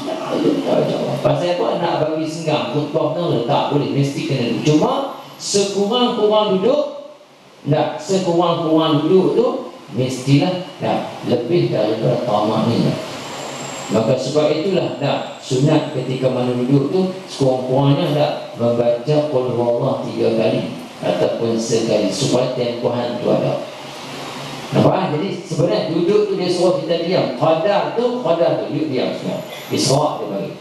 Pasal apa? Nak bagi senggang khutbah tu tak boleh, mesti kena duduk. Cuma sekurang-kurang duduk, sekurang-kurang duduk tu mestilah lebih daripada tamak ni. Maka sebab itulah sunat ketika mana duduk tu sekurang-kurangnya membaca qul huwallah 3 kali ataupun sekali supaya tempohan tu ada. Nampak? Jadi sebenarnya duduk tu dia suruh kita diam. Qadar tu duduk diam semua. Isra' dia bagi.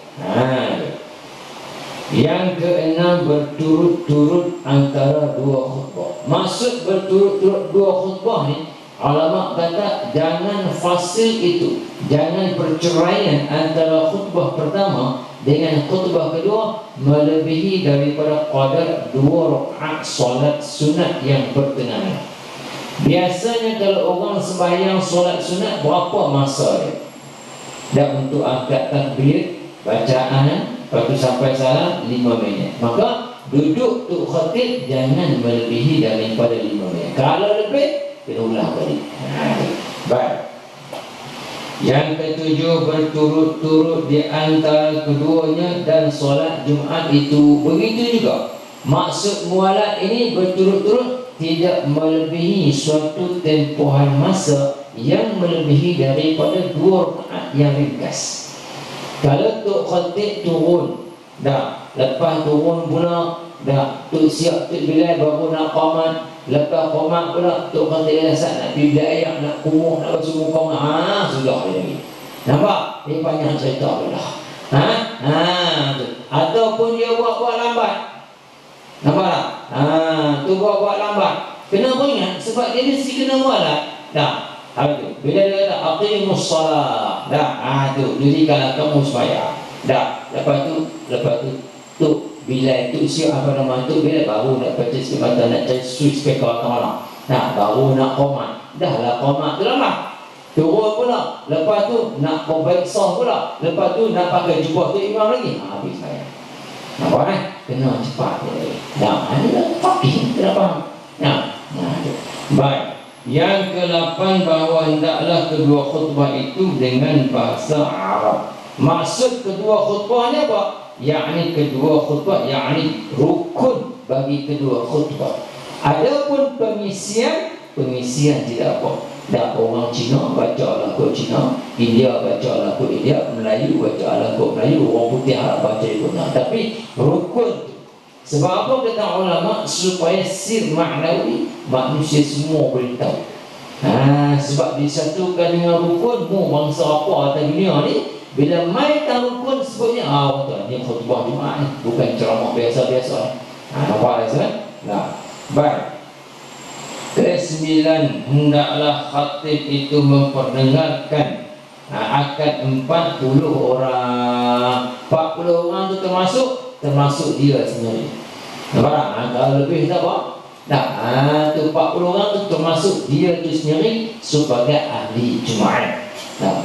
Yang keenam, berturut-turut antara dua khutbah. Maksud berturut-turut dua khutbah ni, ulama kata jangan fasil itu, jangan perceraian antara khutbah pertama dengan khutbah kedua melebihi daripada qadar 2 rakaat solat sunat yang berkenaan. Biasanya kalau orang sembahyang solat sunat, berapa masa dia? Dan untuk angkat takbir, bacaan, lepas tu sampai salam 5 minit. Maka duduk tu khatib jangan melebihi daripada 5 minit. Kalau lebih, kena ulang balik. Baik. Yang ketujuh, berturut-turut di antara keduanya dan solat Jumaat itu. Begitu juga maksud mualat ini berturut-turut, tidak melebihi suatu tempohan masa yang melebihi daripada 2 rakaat yang ringkas. Kalau tok khatib turun, lepas turun pula, tok siap tok bilal baru nak qamat, lepas qamat pula tok khatib rasa nak pergi ayak, nak kumuh, nak baca muka, sudah lagi. Nampak? Ini banyak cerita pula. Ataupun dia buat lambat. Nampak tak? Tu buat lambat. Kenapa ingat? Sebab dia mesti kena mualat. Bila dia kata aqimus salat, tu dirikanlah kamu sembahyang. Lepas tu bila tu siap apa nama tu, bila baru nak baca sikit mata, nak cari switch speaker ke mana. Baru nak qamat. Lah qamat tu lambat. Turun pula. Lepas tu nak perbaik sah pula. Lepas tu nak pakai jubah tu imam lagi. Habis saya. Nampak kan? Kena cepat dia. Ini dah fakih. Kena faham? Baik. Yang ke-8, bahawa hendaklah kedua khutbah itu dengan bahasa Arab. Maksud kedua khutbahnya apa? Yakni kedua khutbah, yakni rukun bagi kedua khutbah. Adapun pengisian tidak apa. Orang Cina baca lagu Cina, India baca lagu India, Melayu baca lagu Melayu, orang putih Arab baca lagu. Tapi rukun. Sebab apa kata ulama? Supaya sir maknawi manusia semua boleh tahu. Sebab disatukan dengan rukun, bangsa apa atas dunia ni, bila main tahu rukun sebutnya, betul, ni khutbah Jumaat ni, bukan ceramah biasa-biasa. Nampak tak? Baik. Ke-9, hendaklah khatib itu memperdengarkan akan 40 orang. 40 orang tu termasuk dia sendiri. Nampak? Kalau lebih tak apa? Tu 40 orang tu termasuk dia tu sendiri sebagai ahli Jumaat.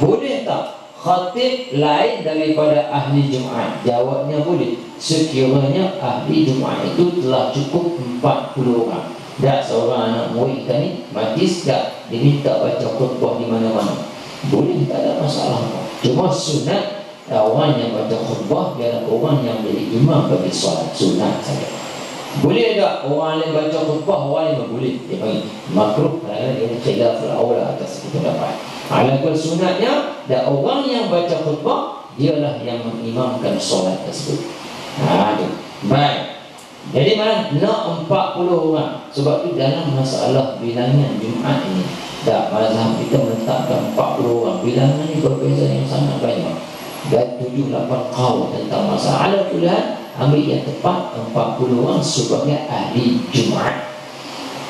Boleh tak khatib lain daripada ahli Jumaat? Jawabnya boleh. Sekiranya ahli Jumaat itu telah cukup 40 orang. Seorang anak murid kita ni mati sedap, dia minta baca khutbah di mana-mana, boleh, tak ada masalah. Cuma sunat orang yang baca khutbah ialah orang yang menjadi imam bagi solat, sunat saja. Boleh tak orang lain baca khutbah, orang lain boleh? Dia panggil makruh, kerana dia khilaful aula atas pendapat. Alakul sunatnya, dan orang yang baca khutbah dialah yang mengimamkan solat tersebut. Baik. Jadi mana nak 40 orang. Sebab tu dalam masalah bilangan Jumaat ini Tak, mazhab kita menetapkan 40 orang. Bilangan ni berbeza yang sangat banyak. Dan 7-8 kaum tentang masalah. Ala kuliah, ambil yang tepat 40 orang sebagai ahli Jumaat.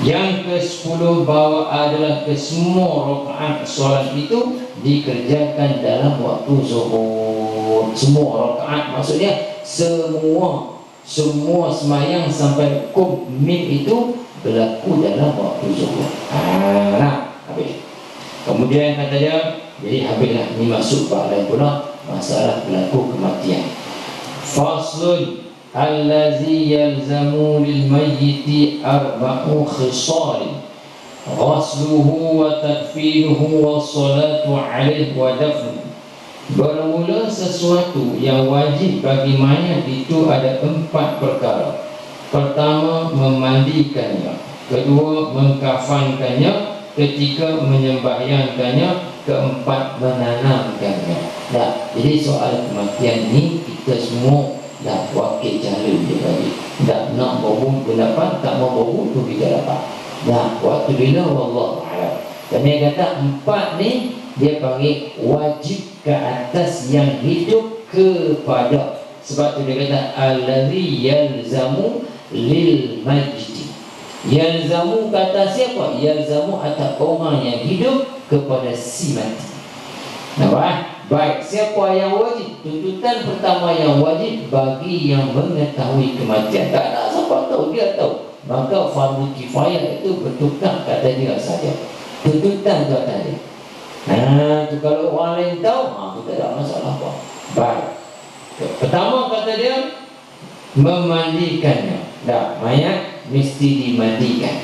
Yang ke-10 bahawa adalah kesemua rakaat solat itu dikerjakan dalam waktu zuhur. Semua rakaat maksudnya semua semayang sampai hukum mim itu berlaku dalam waktu zuhur. Nah, habis. Kemudian kata dia, jadi habislah ini masuk bab lain pula, masalah berlaku kematian. Faslun allazi yalzamu lil mayyiti arba'u khisal ghasluhu wa takfinuhu wa salatu alaihi wa dafnu. Bermula sesuatu yang wajib bagi mayat itu ada 4 perkara. Pertama, memandikannya. Kedua, mengkafankannya. Ketiga, menyembahyangkannya. Keempat, menanamkannya. Nah, jadi soal kematian ini kita semua dah wakil jalur dia bagi. Tak nak bawa pendapat, tak mau bawa tu kita dapat. Nah, waktu bila wallahu a'lam. Dan dia kata 4 ni dia panggil wajib ke atas yang hidup kepada. Sebab tu dia kata allazi yalzamu lil majdi. Yalzamu kata siapa? Yalzamu atas orang yang hidup kepada si mati. Nampak? Baik, siapa yang wajib? Tuntutan pertama yang wajib bagi yang mengetahui kematian. Tak nak siapa tahu, dia tahu. Maka fardu kifayah itu bertukar kata dia saja. Tuntutan kata dia. Nah, tu kalau orang lain tahu, kita tak masalah apa. Baik. Pertama kata dia memandikannya. Dah, mayat mesti dimandikan.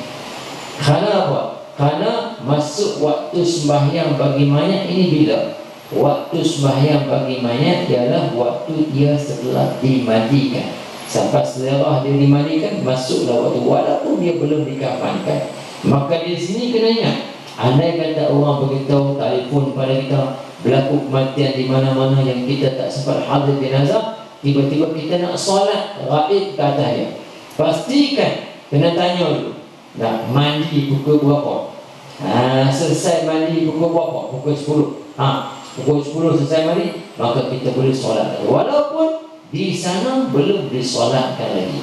Kerana apa? Kerana masuk waktu sembahyang bagi mayat ini bila? Waktu sembahyang bagi mayat ialah waktu dia setelah dimandikan. Sampai setelah dia dimandikan, masuklah waktu walaupun dia belum dikafankan. Maka di sini kena ingat, andai kata orang beritahu telefon pada kita berlaku kematian di mana-mana yang kita tak sempat hadir jenazah, tiba-tiba kita nak solat gaib kata dia. Pastikan kena tanya dulu. Nak mandi pukul berapa? Selesai mandi pukul berapa? Pukul 10. Pukul 10 selesai mandi, maka kita boleh solat. Walaupun di sana belum disolatkan lagi,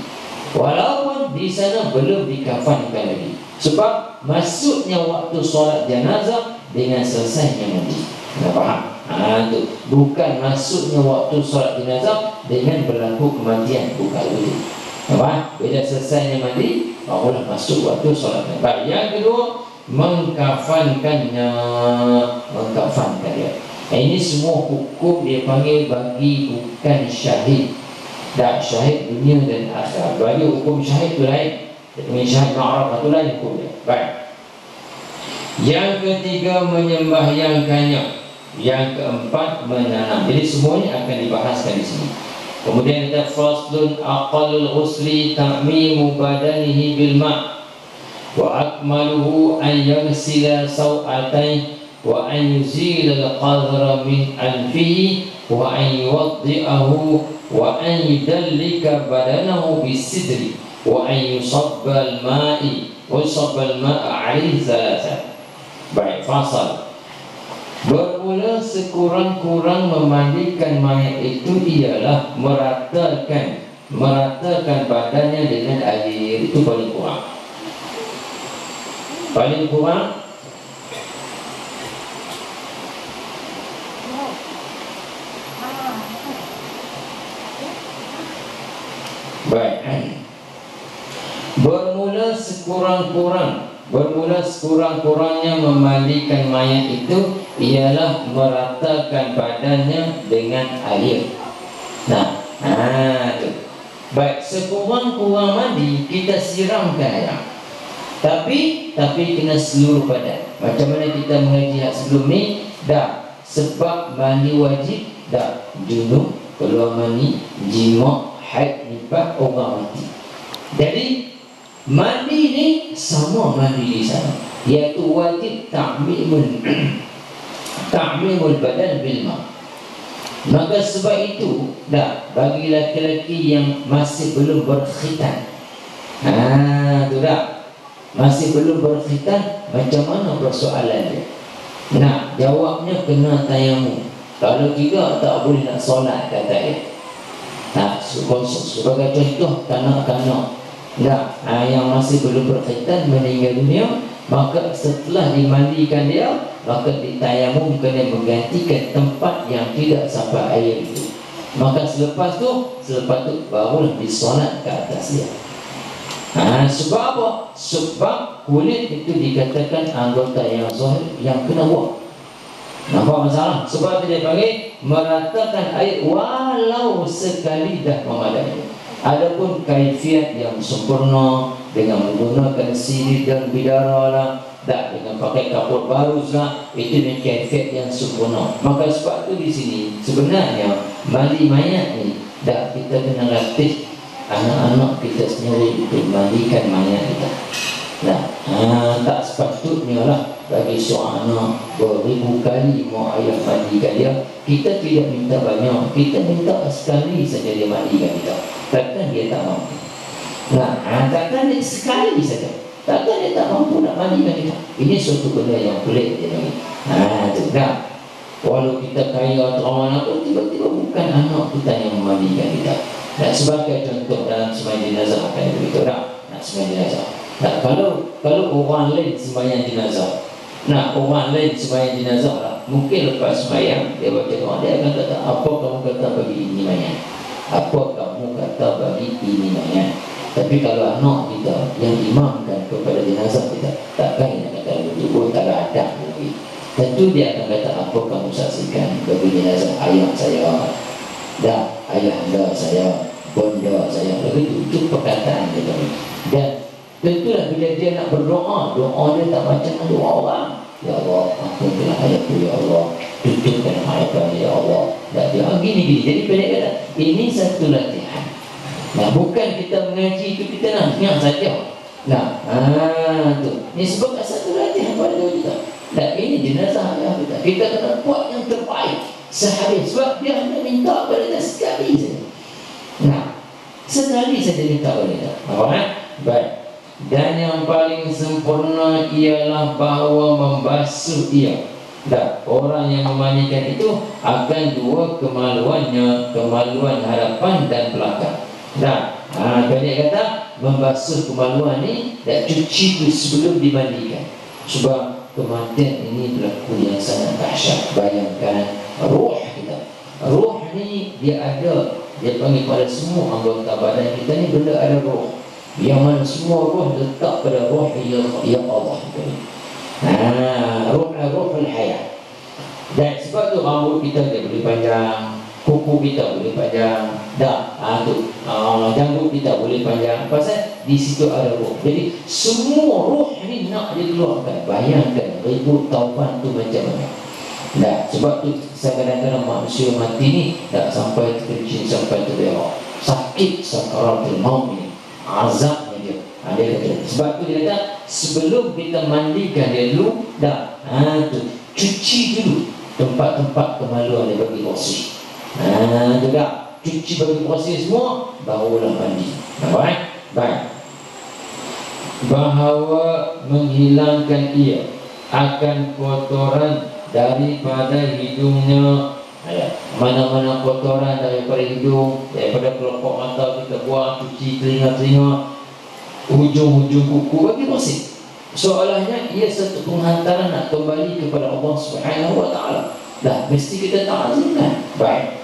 walaupun di sana belum dikafankan lagi. Sebab masuknya waktu solat jenazah dengan selesainya mandi. Anda faham? Itu bukan masuknya waktu solat jenazah dengan berlaku kematian, bukan itu. Apa? Bila selesainya mandi, barulah masuk waktu solat. Baik, yang kedua, mengkafankannya. Mengkafankan dia. Ini semua hukum dia panggil bagi bukan syahid. Dan syahid dunia dan akhirat. Bagi hukum syahid itu lain. Dia panggil syahid ma'arafah itu lain hukum dia. Baik. Yang ketiga, menyembahyangkannya. Yang keempat, menanam. Jadi semuanya akan dibahaskan di sini. Kemudian kita faslun aqallul ghusli ta'mimu badanihi bil ma' wa akmaluhu an yaghsila saw'atayn wa an yuzila al-qadra min anfihi wa an yuwaddi'ahu wa an yudallika badanahu bisidri wa an yusabba al-ma'i wa yusabba al-ma'a 'alaihi thalatha. Baik, fasal. Bermula sekurang-kurang memandikan mayat itu ialah meratakan badannya dengan air. Itu paling kurang. Paling kurang baik. Bermula sekurang-kurangnya memandikan mayat itu ialah meratakan badannya dengan air. Nah, tu. Baik, sekurang-kurang mandi kita siramkan air. Tapi kena seluruh badan. Macam mana kita mengaji sebelum ni? Dah, sebab mandi wajib, dah junub, keluar mani, jima, haid, nifas, orang mati. Jadi mandi ni sama mandi di sana, iaitu wajib ta'mimul badan bil ma'. Maka sebab itu dah bagi laki-laki yang masih belum berkhitan, tu dah masih belum berkhitan, macam mana persoalan dia? Nah, jawabnya kena tayamum. Kalau tidak, tak boleh nak solat, kata dia. Nah, sebagai contoh, kanak-kanak yang masih belum berkhitan meninggal dunia, maka setelah dimandikan dia, maka ditayamum kena menggantikan tempat yang tidak sampai air itu. Maka selepas tu barulah disolat ke atas dia. Sebab apa? Sebab kulit itu dikatakan anggota yang zahir yang kena buang. Nampak masalah? Sebab dia panggil meratakan air walau sekali dah memadai. Adapun kaifiat yang sempurna dengan menggunakan sirih dan bidara lah, tak dengan pakai kapur baru lah, itu dengan kaifiat yang sempurna. Maka sebab tu di sini sebenarnya mandi mayat ni dah kita kena latih anak-anak kita sendiri untuk mandikan mayat kita. Tak sepatutnya lah bagi seorang anak beribu kali mau ayah mandikan dia. Kita tidak minta banyak, kita minta sekali saja dia mandikan kita. Takkan dia tak mampu. Takkan dia sekali saja. Takkan dia tak mampu nak mandikan kita. Ini suatu benda yang pelik dia bagi. Walau kita kaya atau orang apa, tiba-tiba bukan anak kita yang memandikan kita. Sebagai contoh dalam sembahyang jenazah akan begitu sembahyang jenazah. Kalau orang lain sembahyang jenazah, orang lain sembahyang jenazah lah, mungkin lepas sembahyang dia baca doa, dia akan kata, apa kamu kata bagi ini mayat? Apa kamu kata bagi ini mayat? Tapi kalau anak kita yang imamkan kepada jenazah kita, takkan dia kata begitu, tak ada adab lagi. Tentu dia akan kata, apa kamu saksikan bagi jenazah ayah saya, ayah anda saya, bonda saya. Begitu, itu perkataan dia tadi. Dan tentulah bila dia nak berdoa, doa dia tak macam doa orang. Ya Allah, ampunkanlah ayahku ya Allah, tutupkan harapan ya Allah. Dia gini. Jadi pendek kata, ini satu latihan. Bukan kita mengaji itu kita nak ingat saja. Tu. Ini sebab satu latihan pada kita. Ini jenazah ayah kita. Kita kena buat yang terbaik sehari. Sebab dia hanya minta pada kita sekali saja. Sekali saja minta pada kita. Baik. Dan yang paling sempurna ialah bahawa membasuh ia. Orang yang memandikan itu akan dua kemaluannya, kemaluan hadapan dan belakang. Pendek kata, membasuh kemaluan ni dan cuci itu sebelum dimandikan. Sebab kematian ini berlaku yang sangat dahsyat. Bayangkan roh kita. Roh ni dia ada, dia panggil pada semua anggota badan kita ni benda ada roh. Yang mana semua roh letak pada roh ya Allah. Roh al-hayat. Dan sebab tu rambut kita dia boleh panjang, kuku kita boleh panjang, janggut kita boleh panjang. Pasal di situ ada roh. Jadi semua roh ni nak dikeluarkan. Bayangkan ribut taufan tu macam mana. Sebab tu kadang-kadang manusia mati ni tak sampai terkecil, sampai terberak. Sakit sakaratul maut ni, azabnya dia. Dia kata, sebab tu dia kata sebelum kita mandikan dia dulu, cuci dulu tempat-tempat kemaluan dia bagi bersih. Cuci bagi bersih semua, barulah mandi. Baik. Bahawa menghilangkan ia akan kotoran daripada hidungnya. Mana-mana kotoran daripada hidung, daripada kelopak mata kita buang, cuci telinga-telinga, hujung-hujung kuku, bagi bersih. Soalnya ia satu penghantaran nak kembali kepada Allah Subhanahu wa ta'ala. Mesti kita ta'azimkan. Baik.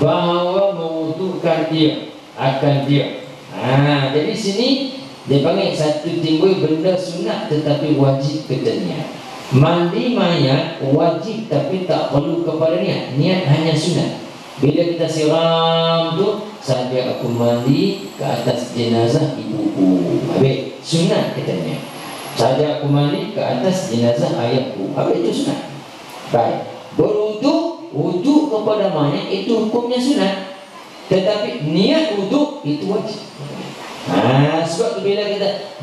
Bahawa mewudukan ia akan dia. Jadi sini dia panggil satu timbul benda sunat tetapi wajib kita niat. Mandi mayat wajib tapi tak perlu kepada niat. Niat hanya sunat. Bila kita siram tu, saja aku mandi ke atas jenazah ibuku, habis sunat katanya. Saja aku mandi ke atas jenazah ayahku, habis itu sunat. Baik. Wuduk kepada mayat itu hukumnya sunat, tetapi niat wuduk itu wajib. Sebab tu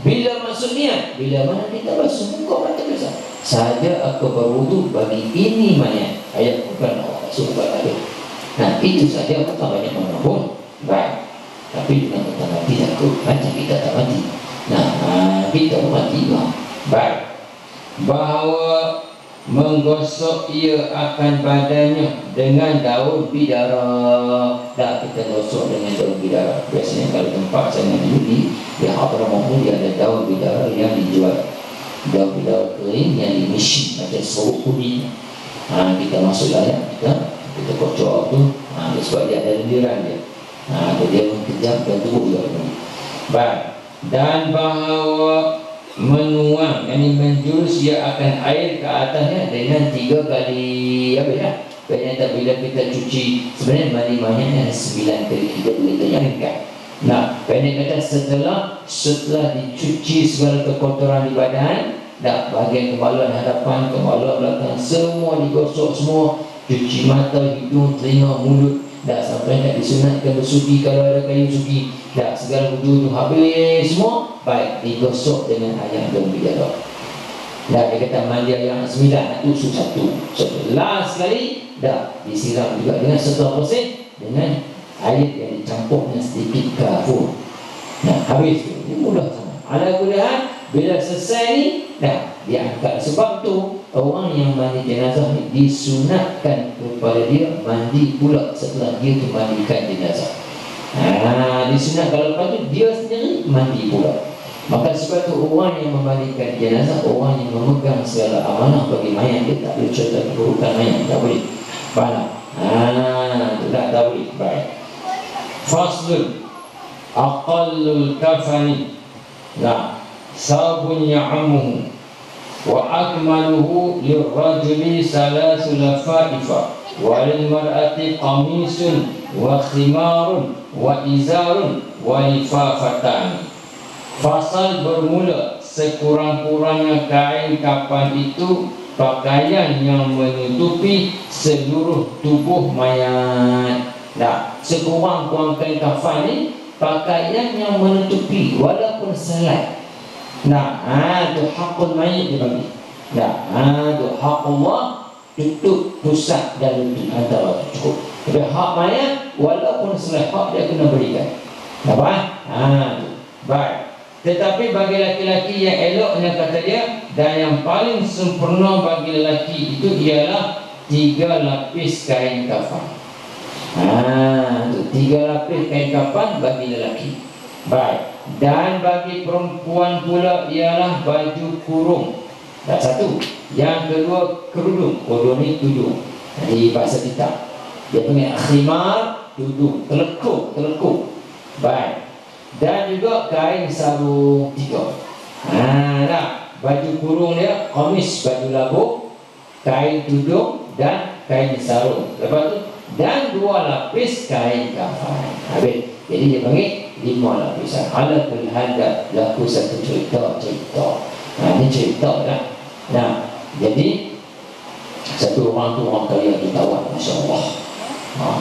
bila masuk niat, bila mana kita basuh muka mata biasa, saja aku berwuduk bagi ini mayat ayahku kerana Allah subhanahu wa ta'ala. Itu saja, tak banyak mana pun. Baik. Tapi dengan kata mati takut, macam kita tak mati. kita mati lah. Baik, bahawa menggosok ia akan badannya dengan daun bidara. Tak, kita gosok dengan daun bidara. Biasanya kalau tempat saya di Hadramaut pun dia ada daun bidara yang dijual. Daun bidara kering yang di mesin macam seruk kuning. Kita masuklah ya, kita kocok tu. Sebab dia ada lendiran dia. Dia kejap dan teruk juga. Baik, dan bahawa menuang, yang menjurus ia akan air ke atasnya dengan 3 kali apa ya? Ternyata bila kita cuci, sebenarnya mandi-mandinya ada 9 kali kita boleh tayangkan. Nah, pendek kata setelah dicuci segala kekotoran di badan, dah bahagian kepala hadapan, kepala belakang semua digosok semua, cuci mata, hidung, telinga, mulut. Dah sampai tak disunatkan bersuci kalau ada kayu suci. Dah segala wujud tu habis semua. Baik, digosok dengan air daun bidara. Dah dia kata mandi yang 9 itu satu. Last sekali dah disiram juga dengan setengah persen dengan air yang dicampur dengan sedikit kafur. Nah, habis tu. Ini mudah sama. Ala kuliah bila selesai ni dah diangkat. Sebab tu orang yang mandi jenazah ni disunatkan kepada dia mandi pula setelah dia tu mandikan jenazah. Disunat kalau lepas tu dia sendiri mandi pula. Maka sebab tu orang yang memandikan jenazah, orang yang memegang segala amanah bagi mayat, dia tak boleh cerita keburukan mayat, tak boleh. Faham? Tak boleh. Baik. Faslun aqallul kafani sabun ya'amuhu wa akmaluhu lirrajuli salasu lafaifa wa lilmar'ati qamisun wa khimarun wa izarun wa lifafatan. Fasal bermula, sekurang-kurangnya kain kafan itu pakaian yang menutupi seluruh tubuh mayat. Sekurang-kurang kain kafan ni pakaian yang menutupi walaupun selai. Tu hakul mayit dibagi. Tu hak Allah, tutup pusat dan lutut antara cukup. Tapi hak mayat walaupun selai hak dia kena berikan. Baik. Tetapi bagi laki-laki yang eloknya kata dia, dan yang paling sempurna bagi lelaki itu ialah 3 lapis kain kafan. 3 lapis kain kafan bagi lelaki. Baik. Dan bagi perempuan pula ialah baju kurung. Satu. Yang kedua kerudung. Kerudung ni tudung. Di bahasa kita dia panggil khimar, tudung, telekuk. Baik. Dan juga kain sarung 3. Baju kurung dia qamis, baju labuk, kain tudung dan kain sarung. Lepas tu dan 2 lapis kain kafan. Habis. Jadi dia panggil 5 lapisan. Ala kulli hal laku satu cerita. Ini cerita dah. Jadi satu orang tu orang kaya ditawan, masya-Allah.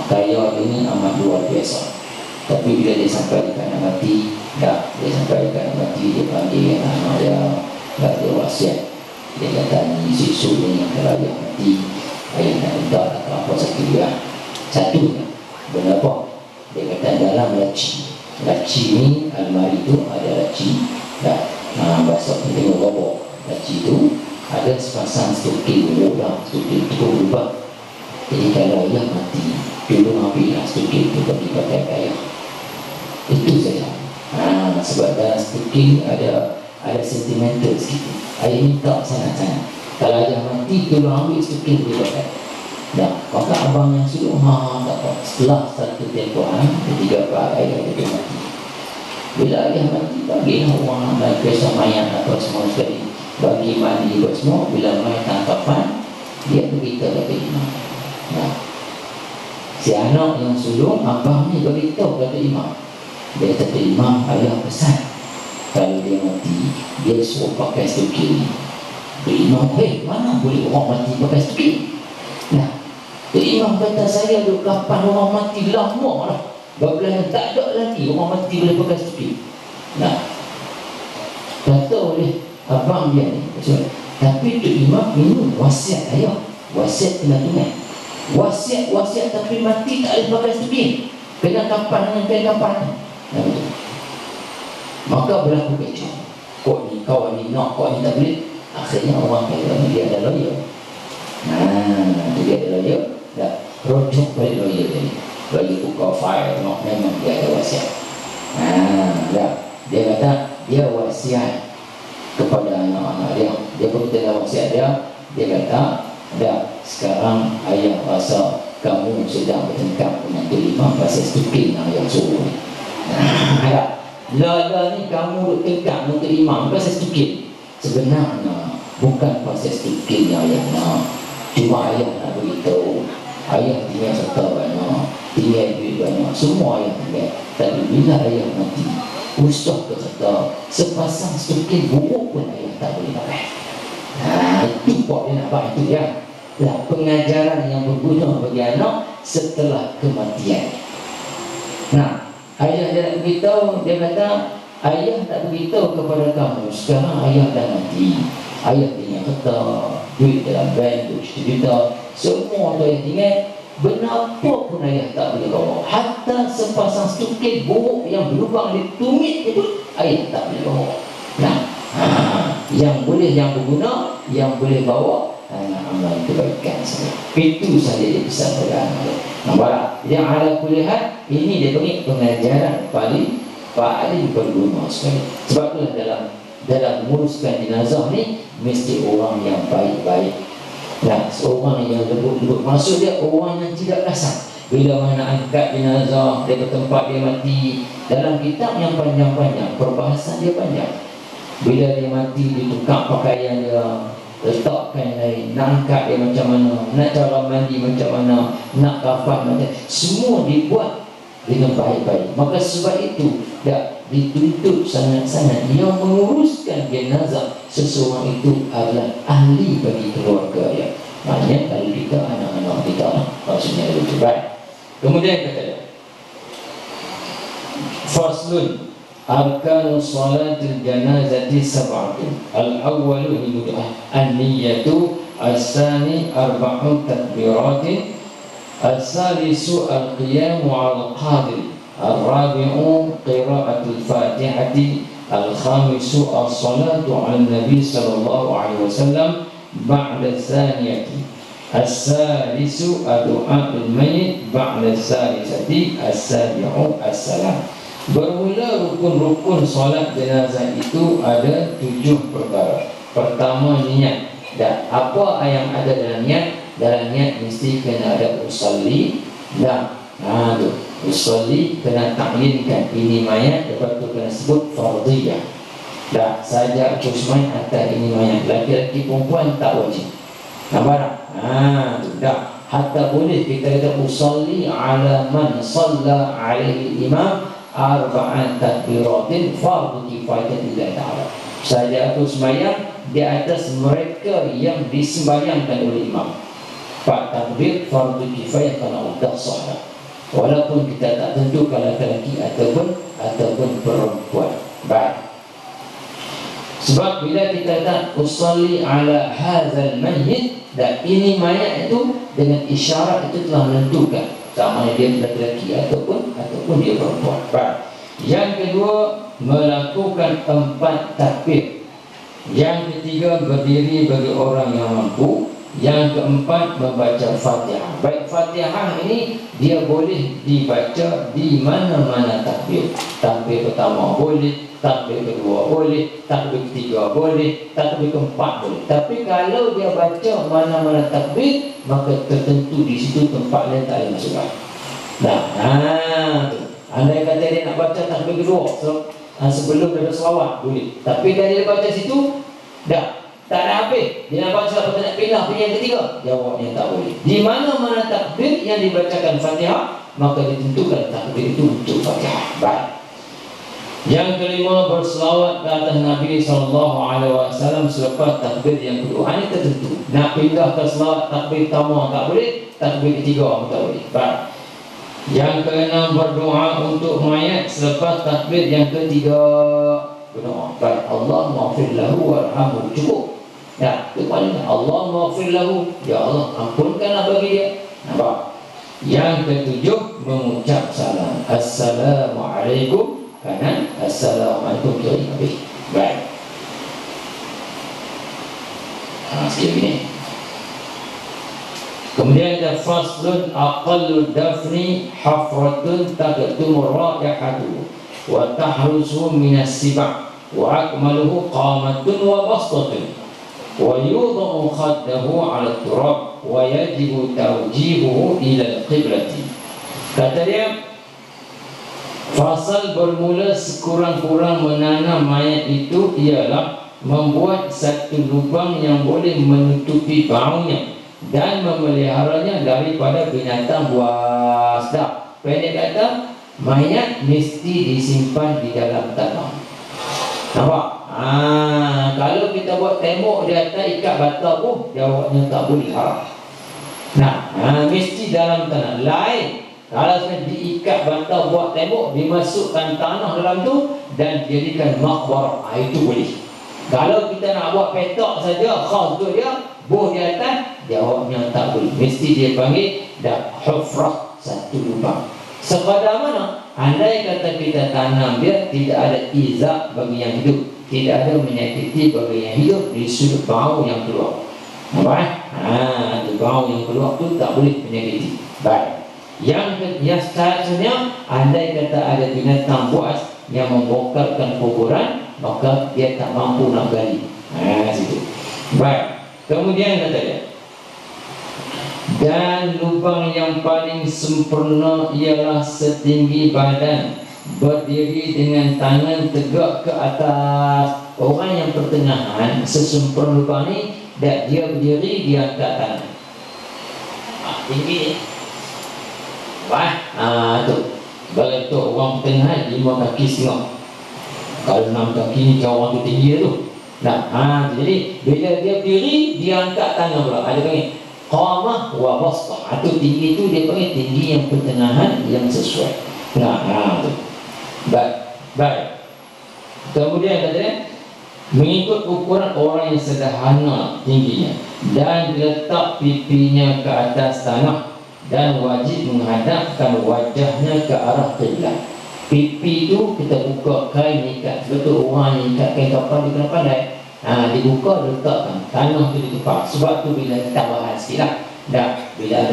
Kaya ini amat luar biasa. Tapi bila dia sampai dekat nak mati, dia panggil anak dia, dia wasiat. Dia kata ni susu ni yang kalau dia mati, ayah nak minta apa sakit dia. Satu benda apa? Dia kata dalam laci ni, almari tu ada laci. Bahasa kita tengok apa? Laci tu ada sepasang stokin murah, stokin cukup berubah. Jadi kalau ayah mati, dulu ambillah stokin tu bagi pakai ayah. Itu saja. Sebab dalam stokin ada sentimental sikit. Ayah minta sangat-sangat. Kalau ayah mati, tolong ambil stokin tu pakai. Maka abang yang suruh tak apa. Setelah satu tempohan, ketiga ayah itu mati. Bila ayah mati, bagilah orang naik kisah mayat atau semua sekali. Bagi mandi buat semua. Bila mayat tangkapan, dia beritahu kata imam. Si anak yang sulung, abang ni beritahu kata imam. Dia kata imam, ayah pesan kalau dia mati, dia suruh pakai stokin. Imam, mana boleh orang mati pakai stokin? Imam kata saya duduk kapan orang mati lama lah. Bablah tak ada lagi orang mati boleh pakai stokin. Kata oleh abang dia ni, tapi tu imam ini wasiat ayah. Wasiat kena tunai. Wasiat tapi mati tak boleh pakai stokin. Kena kapan dengan kain kapan. Maka berlaku kecoh. Kok ni kau ni nak, kau ni tak boleh. Akhirnya orang kata dia ada lawyer. Dia ada lawyer. Dah rujuk balik lawyer tadi. Lawyer buka file tengok memang dia ada wasiat. Dah dia kata dia wasiat kepada anak-anak dia. Dia berkata wasiat dia. Dia kata dah sekarang ayah rasa kamu sedang bertengkar dengan imam pasal stupid yang ayah suruh ni. Lala ni kamu bertengkar dengan imam pasal stupid. Sebenarnya bukan pasal stupid yang ayah nak. Cuma ayah nak beritahu, ayah tinggal serta banyak, tinggal duit banyak, semua ayah tinggal. Tapi bila ayah mati, ustaz kata sepasang stupid buruk pun ayah tak boleh pakai. Itu buat dia nak buat itu ya. Pengajaran yang berguna bagi anak setelah kematian. Ayah dia nak beritahu, dia kata ayah tak beritahu kepada kamu, sekarang ayah dah mati, ayah tinggal harta, duit dalam bank 2 juta, semua tu ayah tinggal. Benapa pun ayah tak boleh bawa. Hatta sepasang stupid buruk yang berlubang di tumit itu ayah tak boleh bawa. Yang boleh, yang berguna, yang boleh bawa amal kebaikan saja. Itu saja dia pesan pada anak. Nampak? Yang ala kulihat ini dia panggil pengajaran paling berguna sekali. Sebab itulah dalam menguruskan jenazah ni mesti orang yang baik-baik. Seorang yang lembut-lembut. Maksud dia orang yang tidak kasar. Bila mana angkat jenazah dari tempat dia mati, dalam kitab yang panjang-panjang, perbahasan dia panjang. Bila dia mati, ditukar pakaian dia, letakkan lain, nak angkat dia macam mana, nak cara mandi macam mana, nak kafan macam, semua dibuat dengan baik-baik. Maka sebab itu dah dituntut sangat-sangat yang menguruskan jenazah seseorang itu adalah ahli bagi keluarga dia. Maknanya kalau kita anak-anak kita maksudnya lebih baik. Kemudian kata dia, faslun arkanu salatil janazati sab'atun. Al-awwalu hidupah an-niyatu, as-sani arba'un takbiratin, as-salisu al-qiyamu al-qadir, al-rabi'u qira'atul fatihati, al-khamisu as-salatu ala nabi sallallahu alaihi wasallam ba'da thaniyati, as-salisu ad-du'a'ul mayyit ba'da salisati, as-sabi'u as-salam. Bermula rukun-rukun solat jenazah itu ada 7 perkara. Pertama niat. Dan apa yang ada dalam niat? Dalam niat mesti kena ada usalli. Dan usalli kena taklidkan ini mayat. Lepas tu kena sebut fardiyah. Dan saja kusman atas ini mayat. Laki-laki perempuan tak wajib. Nampak tak? Dah. Hatta boleh kita kata usalli ala man salla alaihi imam arba'an takbiratin fardu kifayah lillahi ta'ala. Saja aku sembahyang di atas mereka yang disembahyangkan oleh imam. 4 takbir fardu kifayah kerana udah sahih. Walaupun kita tak tentukan lelaki ataupun perempuan. Baik. Sebab bila kita kata usalli ala hadzal mayyit, dan ini mayat itu dengan isyarat itu telah menentukan sama dia lelaki ataupun dia perempuan. Baik. Yang kedua, melakukan 4 takbir. Yang ketiga, berdiri bagi orang yang mampu. Yang keempat, membaca Fatihah. Baik, Fatihah ini dia boleh dibaca di mana-mana takbir. Takbir pertama boleh, takbir kedua boleh, takbir ketiga boleh, takbir keempat boleh. Tapi kalau dia baca mana-mana takbir, maka tertentu di situ tempat lain tak boleh masukkan. Andai kata dia nak baca takbir kedua sebelum dia berselawat boleh. Tapi kalau dia baca situ dah tak ada habis, dia nak baca apa nak pindah pergi yang ketiga, jawabnya tak boleh. Di mana-mana takbir yang dibacakan Fatihah, maka ditentukan takbir itu untuk Fatihah. Baik. Yang kelima, berselawat ke atas Nabi SAW selepas takbir yang kedua. Ini tertentu. Nak pindah ke selawat takbir pertama tak boleh, takbir ketiga pun tak boleh. Baik. Yang keenam, berdoa untuk mayat selepas takbir yang ketiga. Berdoa, baik, Allah maghfir lahu warhamhu, cukup. Ya, itu paling Allah maghfir lahu, ya Allah ampunkanlah bagi dia. Nampak? Yang ketujuh, mengucap salam. Assalamualaikum kanan, assalamualaikum kiri. Baik. Sikit lagi ni. Kemudian ada faslun aqallu dafni hafratun taqtumur raihatu wa tahrusu minas siba' wa akmaluhu qamatun wa bastatun wa yudau khaddahu 'ala turab wa yajibu tawjihuhu ila al-qiblati. Kata dia, fasal bermula sekurang-kurang menanam mayat itu ialah membuat satu lubang yang boleh menutupi baunya dan memeliharanya daripada binatang buas. Dah, pendek kata, mayat mesti disimpan di dalam tanah. Nampak? Kalau kita buat tembok di atas ikat bata pun jawabnya tak boleh haram. Nah, mesti dalam tanah. Lain kalau sudah diikat bata buat tembok, dimasukkan tanah dalam tu dan dijadikan makbarah, itu boleh. Kalau kita nak buat petak saja khas untuk dia, buh di atas, jawabnya tak boleh. Mesti dia panggil dah hufrah, satu lubang. Sekadar mana? Andai kata kita tanam dia, tidak ada izak bagi yang hidup, tidak ada menyakiti bagi yang hidup, di sudut bau yang keluar. Nampak? Itu bau yang keluar tu tak boleh menyakiti. Baik. Yang seterusnya, andai kata ada binatang buas yang membokarkan kuburan, maka dia tak mampu nak gali. Situ. Baik. Kemudian kata dia, dan lubang yang paling sempurna ialah setinggi badan, berdiri dengan tangan tegak ke atas. Orang yang pertengahan sesempurna lubang ni, dan dia berdiri, dia angkat tangan. Tinggi ni. Tu. Kalau tu orang pertengahan 5 kaki setengah. Kalau 6 kaki ni kau orang tu tinggi tu. Nah, jadi bila dia berdiri, dia angkat tangan pula. Ada panggil qamah wa bastah. Itu tinggi tu dia panggil tinggi yang pertengahan yang sesuai. Tu. Baik. Kemudian katanya, mengikut ukuran orang yang sederhana tingginya dan letak pipinya ke atas tanah dan wajib menghadapkan wajahnya ke arah kiblat. Pipi tu kita buka kain ikat. Betul orang yang ikat kain kapal dia kena pandai. Dibuka, letakkan tanah tu di tempat. Sebab tu bila tambahan sikit lah. Bila ada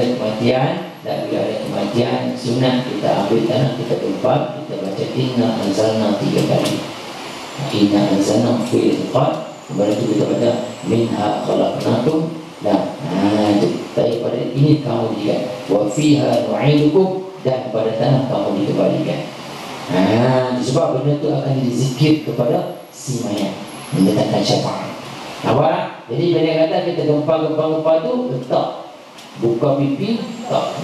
kematian sunat, kita ambil tanah, kita tempat, kita baca inna anzalna 3 kali. Inna anzalna fi al-qad. Kemudian tu kita baca minha khalaqnakum. Daripada ini kamu dikatakan wa fiha nu'idukum, dan pada tanah kamu dikembalikan. Sebab benda tu akan dizikir kepada si mayat, mendatangkan syafaat. Nampak? Jadi bila kata kita gempa-gempa tu, letak buka pipi, tak.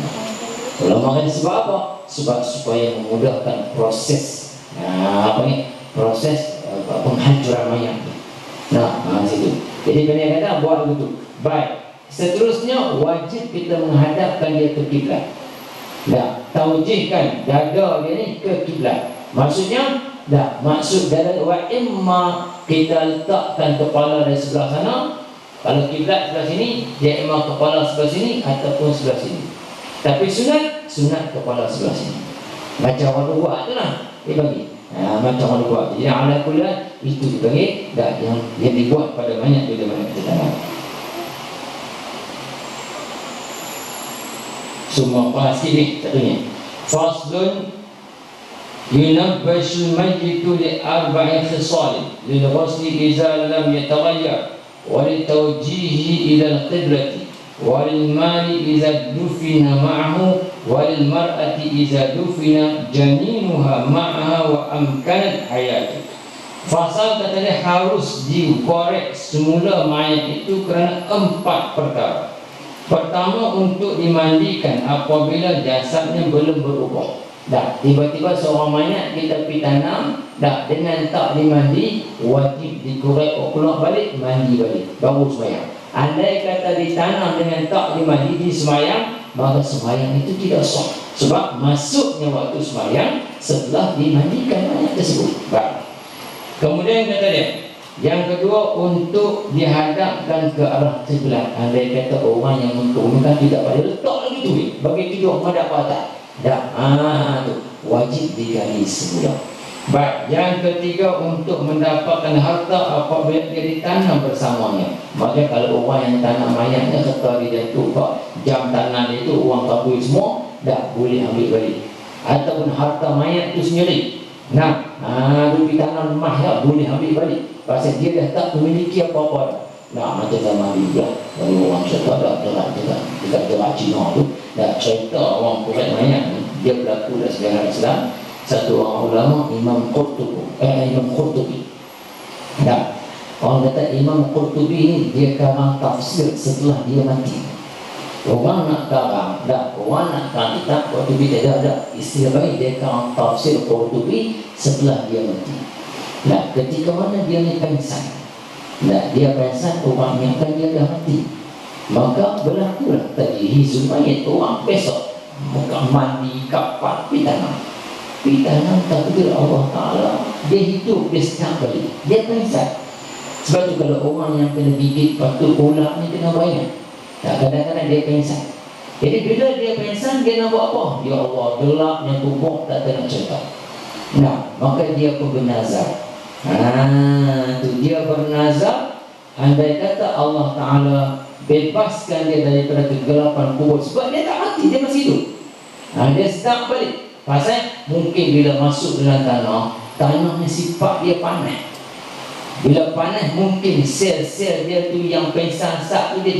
Kalau makan sebab apa? Sebab supaya memudahkan proses proses penghancuran mayat. Situ. Jadi bila kata buat begitu. Baik. Seterusnya wajib kita menghadapkan dia ke kiblat. Taujihkan dada dia ni ke kiblat. Maksudnya maksud dada wa imma kita letakkan kepala dari sebelah sana. Kalau kiblat sebelah sini, dia imma kepala sebelah sini ataupun sebelah sini. Tapi sunat kepala sebelah sini. Macam orang buat tu lah dia bagi. Macam orang buat. Jadi ala kulli itu dipanggil yang dibuat pada banyak bila mana kita tanam. Semua pasti ni satunya. Faslun yunabbashu mayyitu li arba'i khisal lil ghusli idza lam yataghayyar wa li tawjihi ila al-qiblati wa lil mali idza dufina ma'ahu wa lil mar'ati idza dufina janinuha ma'aha wa amkanat hayatu. Fasal katanya harus dikorek semula mayat itu kerana 4 perkara. Pertama, untuk dimandikan apabila jasadnya belum berubah. Tiba-tiba seorang mayat kita pergi tanam, dengan tak dimandi, wajib dikorek keluar balik, mandi balik, baru sembahyang. Andai kata ditanam dengan tak dimandi di sembahyang, maka sembahyang itu tidak sah. Sebab masuknya waktu sembahyang setelah dimandikan mayat tersebut. Kemudian kata dia, yang kedua, untuk dihadapkan ke arah kiblat. Andai kata orang yang mengkemudikan tidak pada letak lagi tu, bagi tidur menghadap ke atas. Tu wajib digali semula. Baik, yang ketiga untuk mendapatkan harta apabila dia ditanam bersamanya. Maka kalau orang yang tanam mayatnya serta dia tukar jam tanam dia itu uang kabul semua, dah boleh ambil balik. Ataupun harta mayat itu sendiri. Nah, rupi tanam rumah ya boleh ambil balik. Pasal dia dah tak memiliki apa-apa. Nah, macam zaman dulu lah. Kalau orang cerita dah dekat Cina tu, dah cerita orang kulit mayat ni, dia berlaku dalam sejarah Islam. Satu orang ulama Imam Qurtubi. Nah, orang kata Imam Qurtubi ini dia karang tafsir setelah dia mati. Orang nak karang, orang nak karang kitab Qurtubi tidak ada istilah baik, dia karang tafsir Qurtubi setelah dia mati. Nah, ketika mana dia ni pengsan. Nah, dia pengsan orang yang kan dia dah mati. Maka berlakulah tajhizul mayit, orang besok muka mandi kapan pitanam. Pitanam takdir Allah Ta'ala, dia hidup, dia sedang balik, dia pengsan. Sebab tu kalau orang yang kena gigit patut ular ni kena bayar. Tak, kadang-kadang dia pengsan. Jadi bila dia pengsan, dia nak buat apa? Ya Allah, gelapnya tubuh tak nak cerita. Nah, maka dia pun bernazar. Tu dia bernazar, andai kata Allah Ta'ala bebaskan dia daripada kegelapan kubur. Sebab dia tak mati, dia masih hidup. Dia sedang balik. Pasal mungkin bila masuk dalam tanahnya sifat dia panas. Bila panas mungkin sel-sel dia tu yang pengsan sat tu dia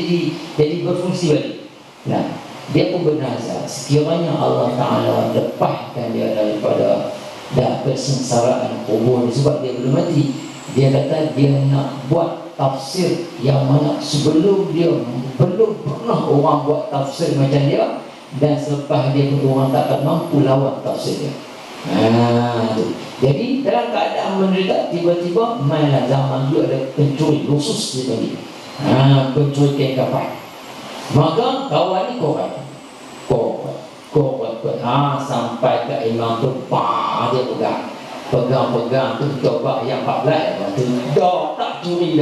jadi berfungsi balik. Nah, dia pun bernazar sekiranya Allah Ta'ala lepaskan dia daripada kesengsaraan kubur sebab dia belum mati. Dia kata dia nak buat tafsir yang mana sebelum dia belum pernah orang buat tafsir macam dia, dan selepas dia pun orang tak akan mampu lawan tafsir dia. Jadi dalam keadaan menderita, tiba-tiba mainlah zaman dulu ada pencuri lusus dia tadi. Pencuri kain kapan. Maka kawan ni korek sampai ke imam tu, dia pegang tu, coba yang 14 tu, tak curi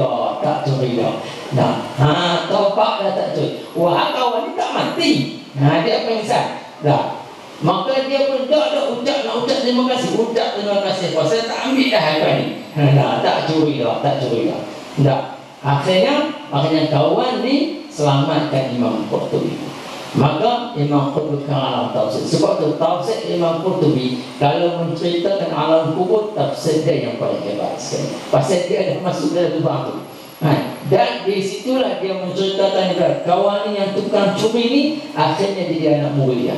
dah. Nah, topak dah tak curi. Wah, kawan ni tak mati. Dia pengsan dah. Maka dia pun nak ucap terima kasih. Pasal tak ambil dah apa ni. Tak curi dah. Akhirnya kawan ni selamatkan Imam Qurtubi. Maka Imam Qurtubi alam tafsir. Sebab tu tafsir Imam Qurtubi kalau menceritakan alam kubur, tafsir dia yang paling hebat sekali. Pasal dia dah masuk dalam lubang tu. Dan di situlah dia menceritakan kawan yang tukang curi ni akhirnya dia anak mulia.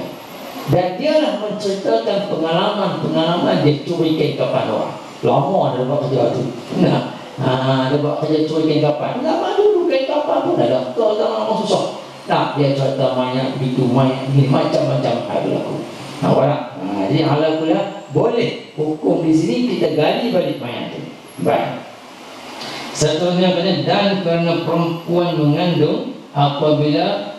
Dan dia lah menceritakan pengalaman dia curi kain kapan orang. Lama dia buat kerja tu. Dia buat kerja curi kain kapan. Zaman dulu kain kapan pun ada. Kau zaman orang susah. Dia cerita mayat begitu, mayat ni macam-macam hal berlaku. Jadi halal pula boleh hukum di sini kita gali balik mayat tu. Baik. Seterusnya kata, dan kerana perempuan mengandung apabila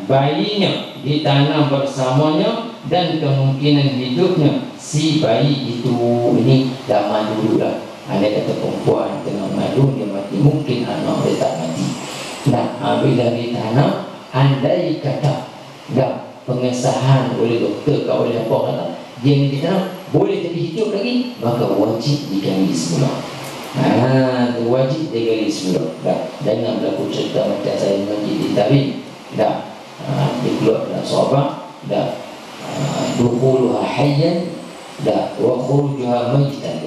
bayinya ditanam bersamanya dan kemungkinan hidupnya si bayi itu, ini zaman dulu lah. Ada kata perempuan tengah mengandung dia mati, mungkin anak dia tak mati. Bila ditanam, andai kata pengesahan oleh doktor atau oleh apa kata dia ni ditanam boleh jadi hidup lagi, maka wajib digali semula. Wajib digali semula. Jangan berlaku cerita macam saya mengaji di Tarim. Dia keluar dalam sahabat, dukhuluha hayyan wa khurujuha maytan.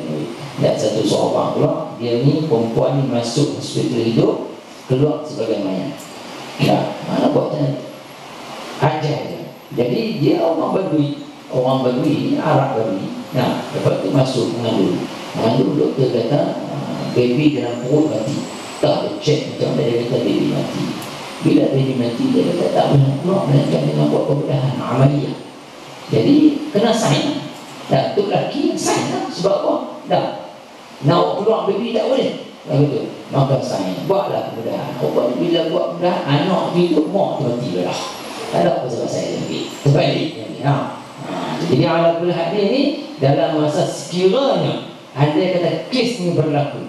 Satu sahabat pula, dia ni perempuan ni masuk hospital hidup, keluar sebagai mayat. Mana buat macam ajar je. Jadi dia orang Badui ni Arab Badui. Lepas tu masuk mengandung, doktor kata baby dalam perut mati. Tak ada cek macam mana, dia kata baby mati. Bila baby mati, dia kata tak boleh keluar melainkan dengan buat pembedahan amaliyah. Jadi kena sign. Tu lelaki sign lah. Sebab apa? Nak keluar baby tak boleh. Betul. Maka sign. Buatlah pembedahan. Bila buat pembedahan, anak hidup mak tu mati lah. Tak ada apa sebab saya lagi. Terbaliknya ni. Jadi ala kulli hadis ni dalam masa sekiranya andai kata kes ni berlaku.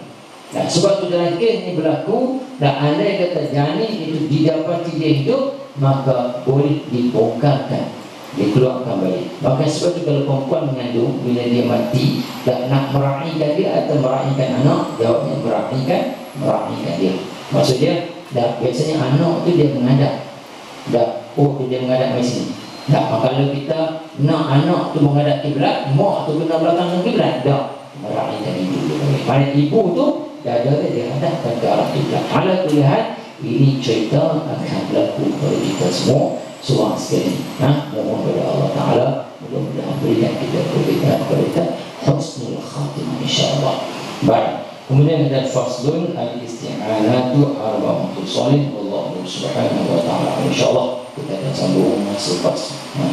Sebab tu dalam kes ni berlaku, andai kata janin itu didapati dia hidup, maka boleh dibongkarkan dikeluarkan balik. Maka sebab itu kalau perempuan mengandung, bila dia mati dan nak meraihkan dia atau meraihkan anak, jawabnya meraihkan dia. Maksudnya dah biasanya anak tu dia menghadap, dah dia menghadap ke sini. Dah kalau kita nak anak tu menghadap kiblat, mak tu kena belakang ke kiblat, dah meraihkan ibu tu. Pada ibu tu dada dia hadapkan ke arah kiblat. Ala kulihat ini cerita akan berlaku pada kita semua. Seorang sekali, mohon kepada Allah Ta'ala mudah-mudahan berikan kita kebaikan kepada kita husnul khatimah insyaAllah. Baik, kemudian ada faslun al-isti'anatu arba'atu salih wallahu subhanahu wa ta'ala. InsyaAllah kita akan sambung selepas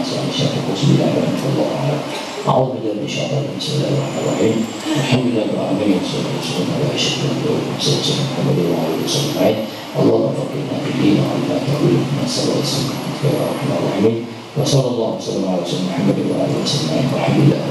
soal syafiq kusubilah dan Allah Ta'ala. A'udzubillahi minasyaitonir rajim. Bismillahirrahmanirrahim. Alhamdulillahirabbil alamin. Wassalatu wassalamu ala rasulillah. Allahumma faqihna fid din wa 'allimna ta'wil. Sallallahu alaihi wa sallam. Wa sallallahu alaihi wa sallam ala Muhammad wa alihi wa sallam. Alhamdulillah.